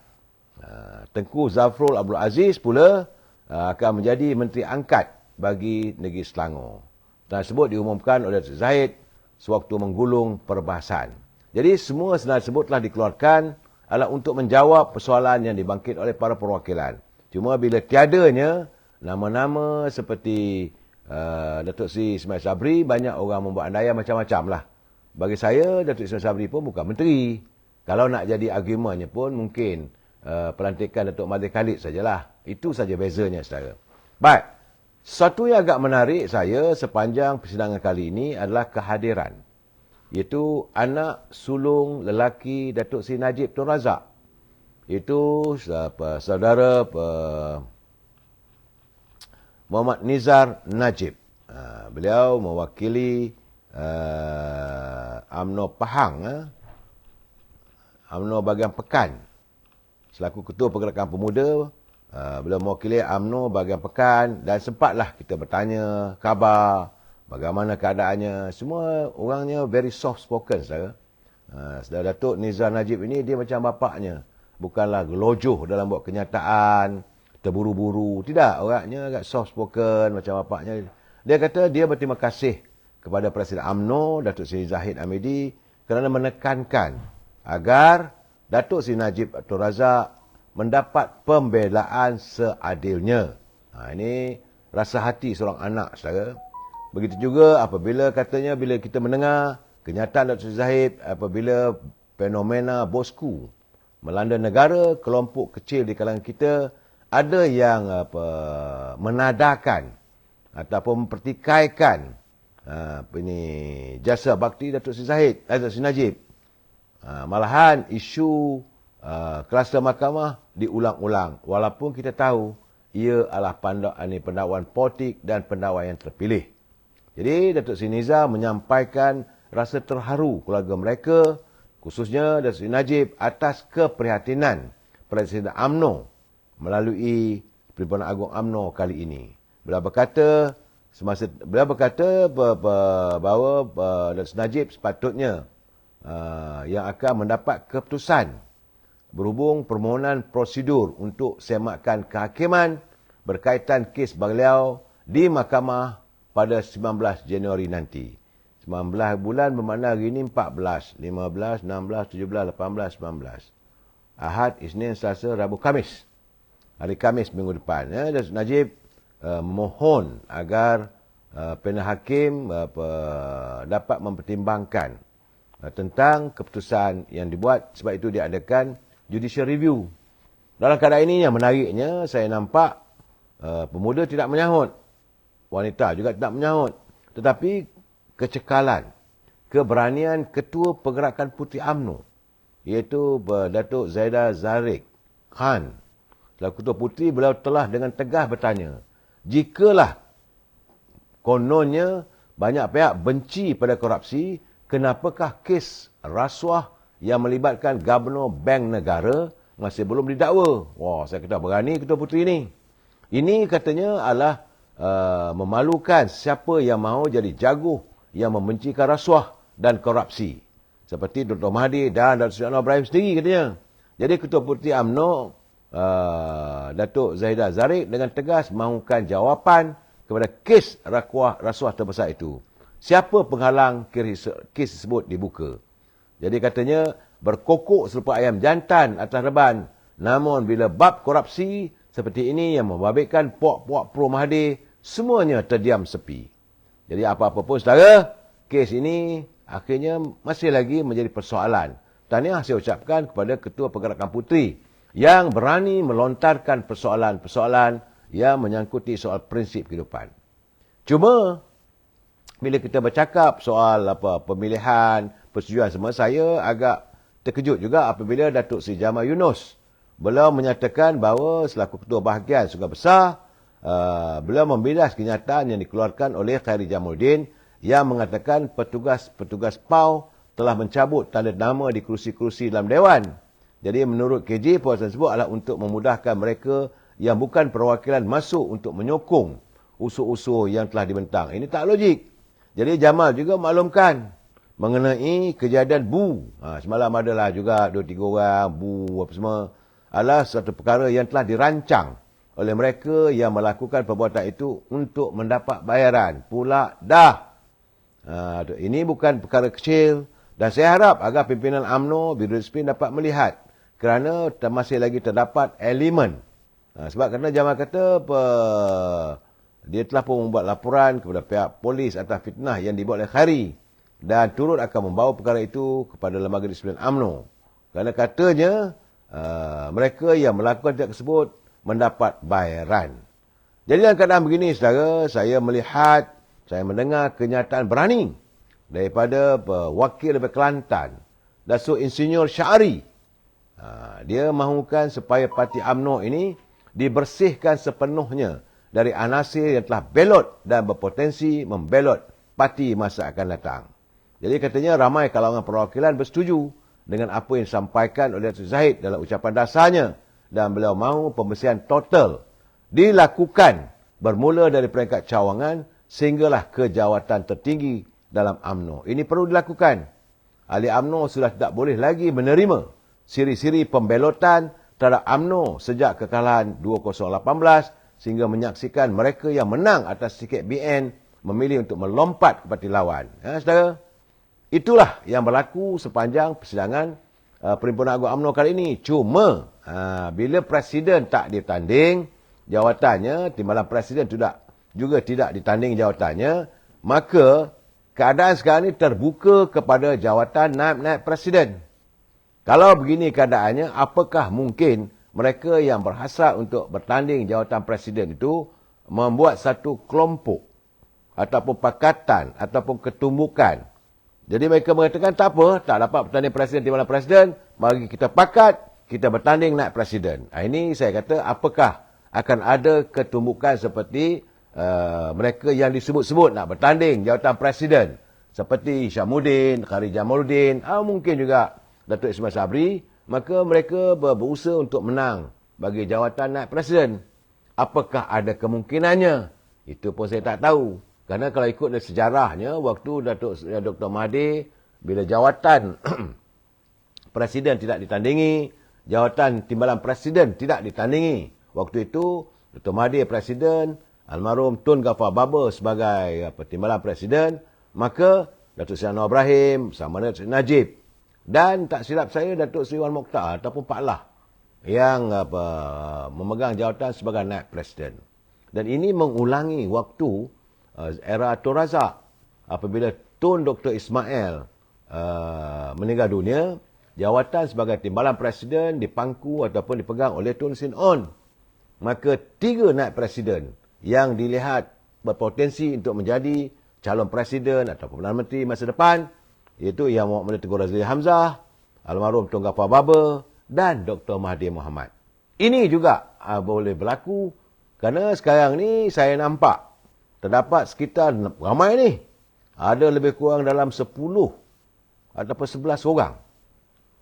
Tengku Zafrul Abdul Aziz pula akan menjadi Menteri Angkat bagi negeri Selangor. Tersebut diumumkan oleh Datuk Zahid sewaktu menggulung perbahasan. Jadi semua senarai tersebut telah dikeluarkan adalah untuk menjawab persoalan yang dibangkit oleh para perwakilan. Cuma bila tiadanya nama-nama seperti Datuk Seri Ismail Sabri, banyak orang membuat andaian macam-macam lah. Bagi saya, Datuk Ismail Sabri pun bukan menteri. Kalau nak jadi argumennya pun mungkin pelantikan Datuk Mahathir Khalid sajalah. Itu saja bezanya, saudara. Baik. Satu yang agak menarik saya sepanjang persidangan kali ini adalah kehadiran, iaitu anak sulung lelaki Datuk Seri Najib Tun Razak. Itu saudara Muhammad Nizar Najib. Beliau mewakili UMNO Pahang, UMNO bahagian Pekan. Selaku Ketua Pergerakan Pemuda, beliau mewakili UMNO bahagian Pekan dan sempatlah kita bertanya khabar, bagaimana keadaannya. Semua orangnya very soft spoken, saudara. Saudara Datuk Nizar Najib ini dia macam bapaknya. bukanlah gelojoh dalam buat kenyataan, terburu-buru. Tidak, orangnya agak soft spoken macam bapaknya. Dia kata dia berterima kasih kepada Presiden UMNO, Datuk Seri Zahid Hamidi, kerana menekankan agar Datuk Seri Najib Tun Razak mendapat pembelaan seadilnya. Ini rasa hati seorang anak, saudara. Begitu juga apabila katanya bila kita mendengar kenyataan Datuk Seri Zahid apabila fenomena bosku melanda negara, kelompok kecil di kalangan kita ada yang menadakan ataupun mempertikaikan jasa bakti Datuk Seri Zahid, Datuk Seri Najib. Malahan isu kluster mahkamah diulang-ulang walaupun kita tahu ia adalah pendakwan politik dan pendakwa yang terpilih. Jadi Datuk Seri Nizam menyampaikan rasa terharu keluarga mereka, khususnya Datuk Seri Najib atas keprihatinan Presiden UMNO melalui Perhimpunan Agung UMNO kali ini. Beliau berkata bahawa Datuk Seri Najib sepatutnya yang akan mendapat keputusan berhubung permohonan prosedur untuk semakan kehakiman berkaitan kes beliau di mahkamah pada 19 Januari nanti. 19 bulan bermakna hari ini 14, 15, 16, 17, 18, 19. Ahad, Isnin, Selasa, Rabu, Khamis. Hari Khamis minggu depan. Datuk Najib memohon agar panel hakim dapat mempertimbangkan tentang keputusan yang dibuat. Sebab itu diadakan judicial review. Dalam keadaan ini yang menariknya, saya nampak pemuda tidak menyahut. Wanita juga tidak menyahut. Tetapi kecekalan, keberanian Ketua Pergerakan Puteri UMNO, iaitu Datuk Zaidah Zarek Khan, selaku Ketua Puteri, beliau telah dengan tegas bertanya, jikalah kononnya banyak pihak benci pada korupsi, kenapakah kes rasuah yang melibatkan Gubernur Bank Negara masih belum didakwa? Wah, saya kata berani Ketua Puteri ini. Ini katanya adalah memalukan siapa yang mahu jadi jago yang membencikan rasuah dan korupsi. Seperti Dr. Mahathir dan Datuk Seri Anwar Ibrahim sendiri katanya. Jadi Ketua Puteri UMNO, Datuk Zaidah Zarek dengan tegas mahukan jawapan kepada kes rasuah terbesar itu. Siapa penghalang kes tersebut dibuka? Jadi katanya berkokok serupa ayam jantan atas reban. Namun bila bab korupsi seperti ini yang membabitkan puak-puak pro Mahathir, semuanya terdiam sepi. Jadi apa-apa pun saudara, kes ini akhirnya masih lagi menjadi persoalan. Tahniah saya ucapkan kepada Ketua Pergerakan Puteri yang berani melontarkan persoalan-persoalan yang menyangkuti soal prinsip kehidupan. Cuma bila kita bercakap soal pemilihan, persetujuan semua, saya agak terkejut juga apabila Datuk Seri Jamal Yunos beliau menyatakan bahawa selaku Ketua Bahagian Sungai Besar, beliau membilas kenyataan yang dikeluarkan oleh Khairi Jamaluddin yang mengatakan petugas PAU telah mencabut tanda nama di kerusi-kerusi dalam Dewan. Jadi menurut KJ, perbuatan tersebut adalah untuk memudahkan mereka yang bukan perwakilan masuk untuk menyokong usul-usul yang telah dibentang. Ini tak logik. Jadi Jamal juga maklumkan mengenai kejadian Bu. Semalam adalah juga 2-3 orang Bu apa semua. Adalah satu perkara yang telah dirancang oleh mereka yang melakukan perbuatan itu untuk mendapat bayaran. Pula dah. Ini bukan perkara kecil. Dan saya harap agar pimpinan UMNO, Biro Disiplin dapat melihat kerana masih lagi terdapat elemen. Sebab kerana Jamal kata dia telah pun membuat laporan kepada pihak polis atas fitnah yang dibuat oleh Khairi dan turut akan membawa perkara itu kepada Lembaga Disiplin UMNO. Kerana katanya mereka yang melakukan tindakan tersebut mendapat bayaran. Jadi dalam keadaan begini, saudara, saya mendengar kenyataan berani daripada wakil dari Kelantan, Datuk Insinyur Syari. Dia mahukan supaya parti UMNO ini dibersihkan sepenuhnya dari anasir yang telah belot dan berpotensi membelot parti masa akan datang. Jadi katanya ramai kalangan perwakilan bersetuju dengan apa yang disampaikan oleh Datuk Zahid dalam ucapan dasarnya dan beliau mahu pembersihan total dilakukan bermula dari peringkat cawangan sehinggalah ke jawatan tertinggi dalam UMNO. Ini perlu dilakukan. Ahli UMNO sudah tidak boleh lagi menerima siri-siri pembelotan terhadap UMNO sejak kekalahan 2018 sehingga menyaksikan mereka yang menang atas tiket BN memilih untuk melompat ke parti lawan. Saudara, itulah yang berlaku sepanjang persidangan Perhimpunan Agung UMNO kali ini. Cuma bila Presiden tak ditanding jawatannya, timbalan Presiden juga tidak ditanding jawatannya, maka keadaan sekarang ini terbuka kepada jawatan naib-naib Presiden. Kalau begini keadaannya, apakah mungkin mereka yang berhasrat untuk bertanding jawatan Presiden itu membuat satu kelompok ataupun pakatan ataupun ketumbukan. Jadi mereka mengatakan tak apa, tak dapat bertanding Presiden di mana Presiden, mari kita pakat, kita bertanding naik Presiden. Ini saya kata apakah akan ada ketumbukan seperti mereka yang disebut-sebut nak bertanding jawatan Presiden. Seperti Syamuddin, Khari Jamaluddin, mungkin juga Datuk Ismail Sabri, maka mereka berusaha untuk menang bagi jawatan naib Presiden. Apakah ada kemungkinannya? Itu pun saya tak tahu. Kerana kalau ikut dari sejarahnya, waktu Dr. Mahathir, bila jawatan Presiden tidak ditandingi, jawatan timbalan Presiden tidak ditandingi. Waktu itu, Dr. Mahathir Presiden, almarhum Tun Ghaffar Baba sebagai timbalan Presiden, maka Datuk Seri Anwar Ibrahim, sama Datuk Seri Najib, dan tak silap saya Datuk Seri Wan Mokhtar ataupun Pak Lah yang memegang jawatan sebagai naib Presiden. Dan ini mengulangi waktu era Tun Razak. Apabila Tun Dr. Ismail meninggal dunia, jawatan sebagai timbalan Presiden dipangku ataupun dipegang oleh Tun Sin On. Maka 3 naib Presiden yang dilihat berpotensi untuk menjadi calon Presiden ataupun Perdana Menteri masa depan, iaitu Yang Muhammad Tengku Razili Hamzah, almarhum Tun Ghaffar Baba dan Dr. Mahathir Mohamad. Ini juga boleh berlaku kerana sekarang ni saya nampak terdapat sekitar ramai ni. Ada lebih kurang dalam 10 ataupun 11 orang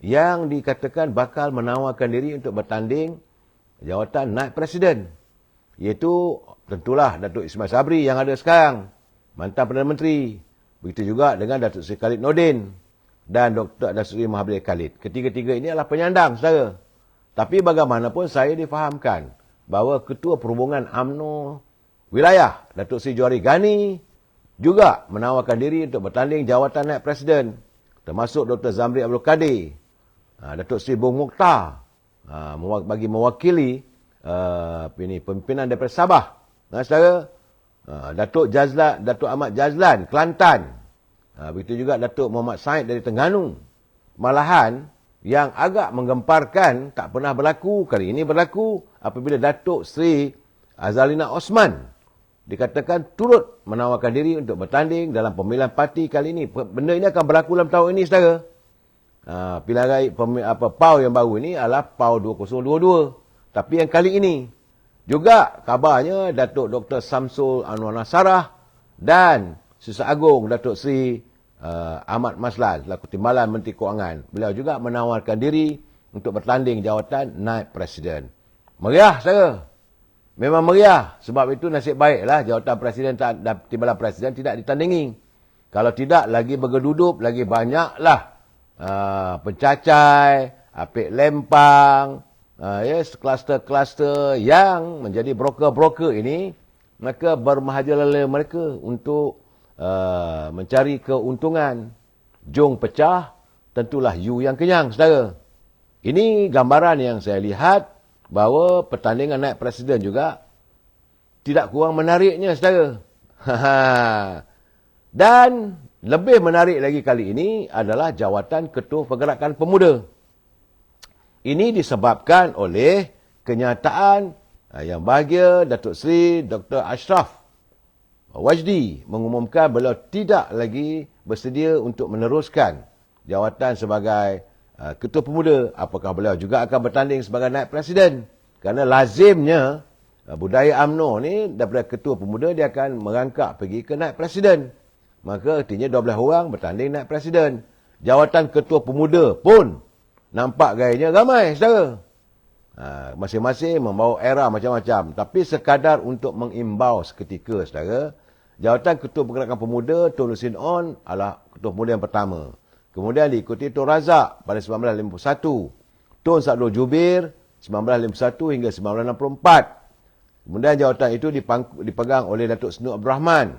yang dikatakan bakal menawarkan diri untuk bertanding jawatan naib Presiden. Iaitu tentulah Datuk Ismail Sabri yang ada sekarang, mantan Perdana Menteri. Begitu juga dengan Datuk Seri Khalid Nordin dan Datuk Seri Mahathir Khalid. Ketiga-tiga ini adalah penyandang, saudara. Tapi bagaimanapun saya difahamkan bahawa Ketua Perhubungan UMNO Wilayah, Datuk Seri Johari Ghani, juga menawarkan diri untuk bertanding jawatan naib Presiden. Termasuk Dr. Zamri Abdul Kadir, Datuk Seri Bung Mokhtar, bagi mewakili pimpinan daripada Sabah. Saudara, Datuk Ahmad Jazlan, Kelantan. Begitu juga Datuk Muhammad Said dari Terengganu. Malahan, yang agak menggemparkan, tak pernah berlaku, kali ini berlaku, apabila Datuk Seri Azalina Osman dikatakan turut menawarkan diri untuk bertanding dalam pemilihan parti kali ini. Benda ini akan berlaku dalam tahun ini, saudara. Pilihan raya PAU yang baru ini adalah PAU 2022. Tapi yang kali ini, juga kabarnya Datuk Dr. Samsul Anwar Nasarah dan Susah Agung Datuk Seri Ahmad Maslan selaku Timbalan Menteri Kewangan. Beliau juga menawarkan diri untuk bertanding jawatan naib Presiden. Meriah, saudara. Memang meriah. Sebab itu nasib baiklah jawatan Presiden dan Timbalan Presiden tidak ditandingi. Kalau tidak, lagi bergedudup, lagi banyaklah pencacai, apik lempang, kluster-kluster yang menjadi broker-broker ini, maka bermahajalela mereka untuk mencari keuntungan. Jong pecah, tentulah you yang kenyang, saudara. Ini gambaran yang saya lihat bahawa pertandingan naib Presiden juga tidak kurang menariknya, saudara. Dan lebih menarik lagi kali ini adalah jawatan Ketua Pergerakan Pemuda. Ini disebabkan oleh kenyataan yang bahagia Datuk Seri Dr. Ashraf Wajdi mengumumkan beliau tidak lagi bersedia untuk meneruskan jawatan sebagai Ketua Pemuda. Apakah beliau juga akan bertanding sebagai naib Presiden? Kerana lazimnya budaya UMNO ni daripada Ketua Pemuda dia akan merangkak pergi ke naib Presiden. Maka artinya 12 orang bertanding naib Presiden. Jawatan Ketua Pemuda pun nampak gayanya ramai, saudara. Masing-masing membawa era macam-macam. Tapi sekadar untuk mengimbau seketika, saudara, jawatan Ketua Pergerakan Pemuda Tun Sin On adalah Ketua Pemuda yang pertama. Kemudian diikuti Tun Razak pada 1951. Tun Sadul Jubir 1951 hingga 1964. Kemudian jawatan itu dipegang oleh Datuk Seri Abdul Rahman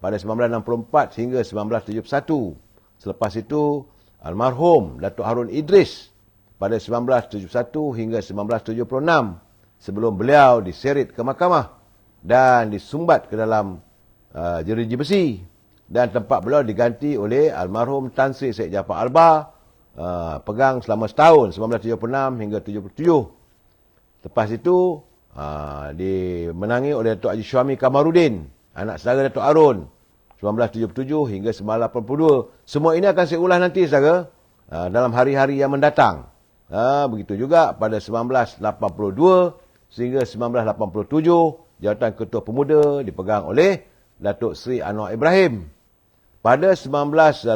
pada 1964 hingga 1971. Selepas itu almarhum Datuk Harun Idris pada 1971 hingga 1976 sebelum beliau diseret ke mahkamah dan disumbat ke dalam jeruji besi, dan tempat beliau diganti oleh almarhum Tan Sri Syed Jaafar Albar, pegang selama setahun 1976 hingga 77. Lepas itu dimenangi oleh Datuk Haji Syuami Kamarudin, anak saudara Datuk Harun, 1977 hingga 1982. Semua ini akan saya ulas nanti saudara dalam hari-hari yang mendatang. Begitu juga pada 1982 sehingga 1987 jawatan Ketua Pemuda dipegang oleh Datuk Seri Anwar Ibrahim. Pada 1987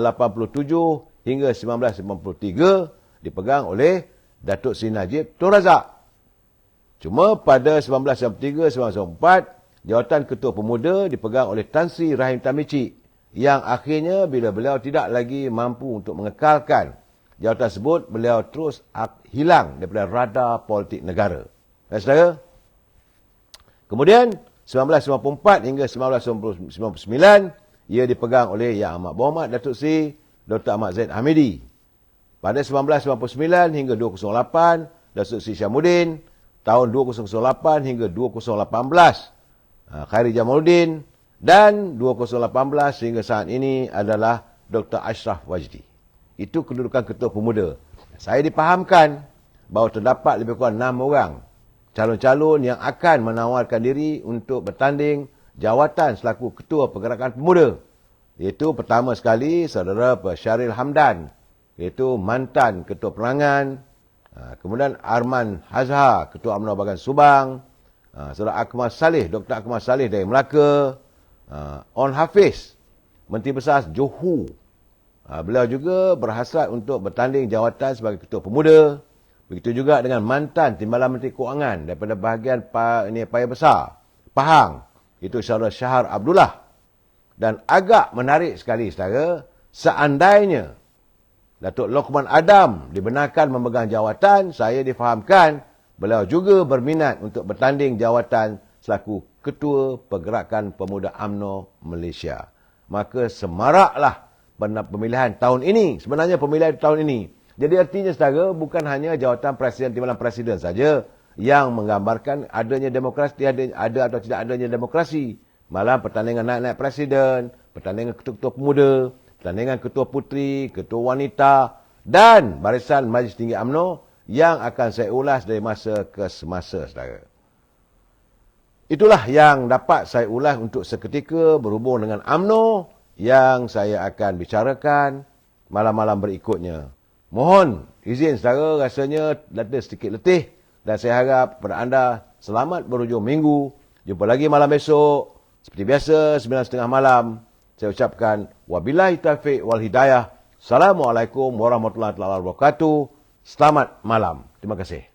hingga 1993 dipegang oleh Datuk Seri Najib Tun Razak. Cuma pada 1993-1994 jawatan Ketua Pemuda dipegang oleh Tan Sri Rahim Tamici, yang akhirnya bila beliau tidak lagi mampu untuk mengekalkan jawatan tersebut, beliau terus hilang daripada radar politik negara. Saudara, kemudian 1994 hingga 1999 ia dipegang oleh Yang Amat Berhormat Datuk Seri Dr. Ahmad Zaid Hamidi. Pada 1999 hingga 2008 Datuk Seri Syamuddin, tahun 2008 hingga 2018 Khairi Jamaluddin, dan 2018 hingga saat ini adalah Dr. Ashraf Wajdi. Itu kedudukan Ketua Pemuda. Saya dipahamkan bahawa terdapat lebih kurang 6 orang calon-calon yang akan menawarkan diri untuk bertanding jawatan selaku Ketua Pergerakan Pemuda. Iaitu pertama sekali saudara Syaril Hamdan, iaitu mantan Ketua Penerangan. Kemudian Arman Hazhar, Ketua UMNO Bagan Subang. Saudara Akmal Saleh, Dr. Akmal Saleh dari Melaka. On Hafiz, Menteri Besar Johor. Beliau juga berhasrat untuk bertanding jawatan sebagai Ketua Pemuda. Begitu juga dengan mantan Timbalan Menteri Kewangan daripada bahagian Paya Besar, Pahang, itu saudara Syahar Abdullah. Dan agak menarik sekali saudara, seandainya Datuk Lokman Adam dibenarkan memegang jawatan, saya difahamkan beliau juga berminat untuk bertanding jawatan selaku Ketua Pergerakan Pemuda UMNO Malaysia. Maka semaraklah pemilihan tahun ini. Sebenarnya pemilihan tahun ini. Jadi artinya saudara, bukan hanya jawatan Presiden Timbalan Presiden saja yang menggambarkan adanya demokrasi, ada atau tidak adanya demokrasi. Malah pertandingan naik-naik Presiden, pertandingan Ketua-Ketua Pemuda, pertandingan Ketua Puteri, Ketua Wanita, dan Barisan Majlis Tinggi UMNO yang akan saya ulas dari masa ke semasa saudara. Itulah yang dapat saya ulas untuk seketika berhubung dengan UMNO yang saya akan bicarakan malam-malam berikutnya. Mohon izin saudara, rasanya ada sedikit letih, dan saya harap kepada anda selamat berhujung minggu. Jumpa lagi malam esok. Seperti biasa 9:30 malam. Saya ucapkan wabillahi taufiq wal hidayah. Assalamualaikum warahmatullahi wabarakatuh. Selamat malam. Terima kasih.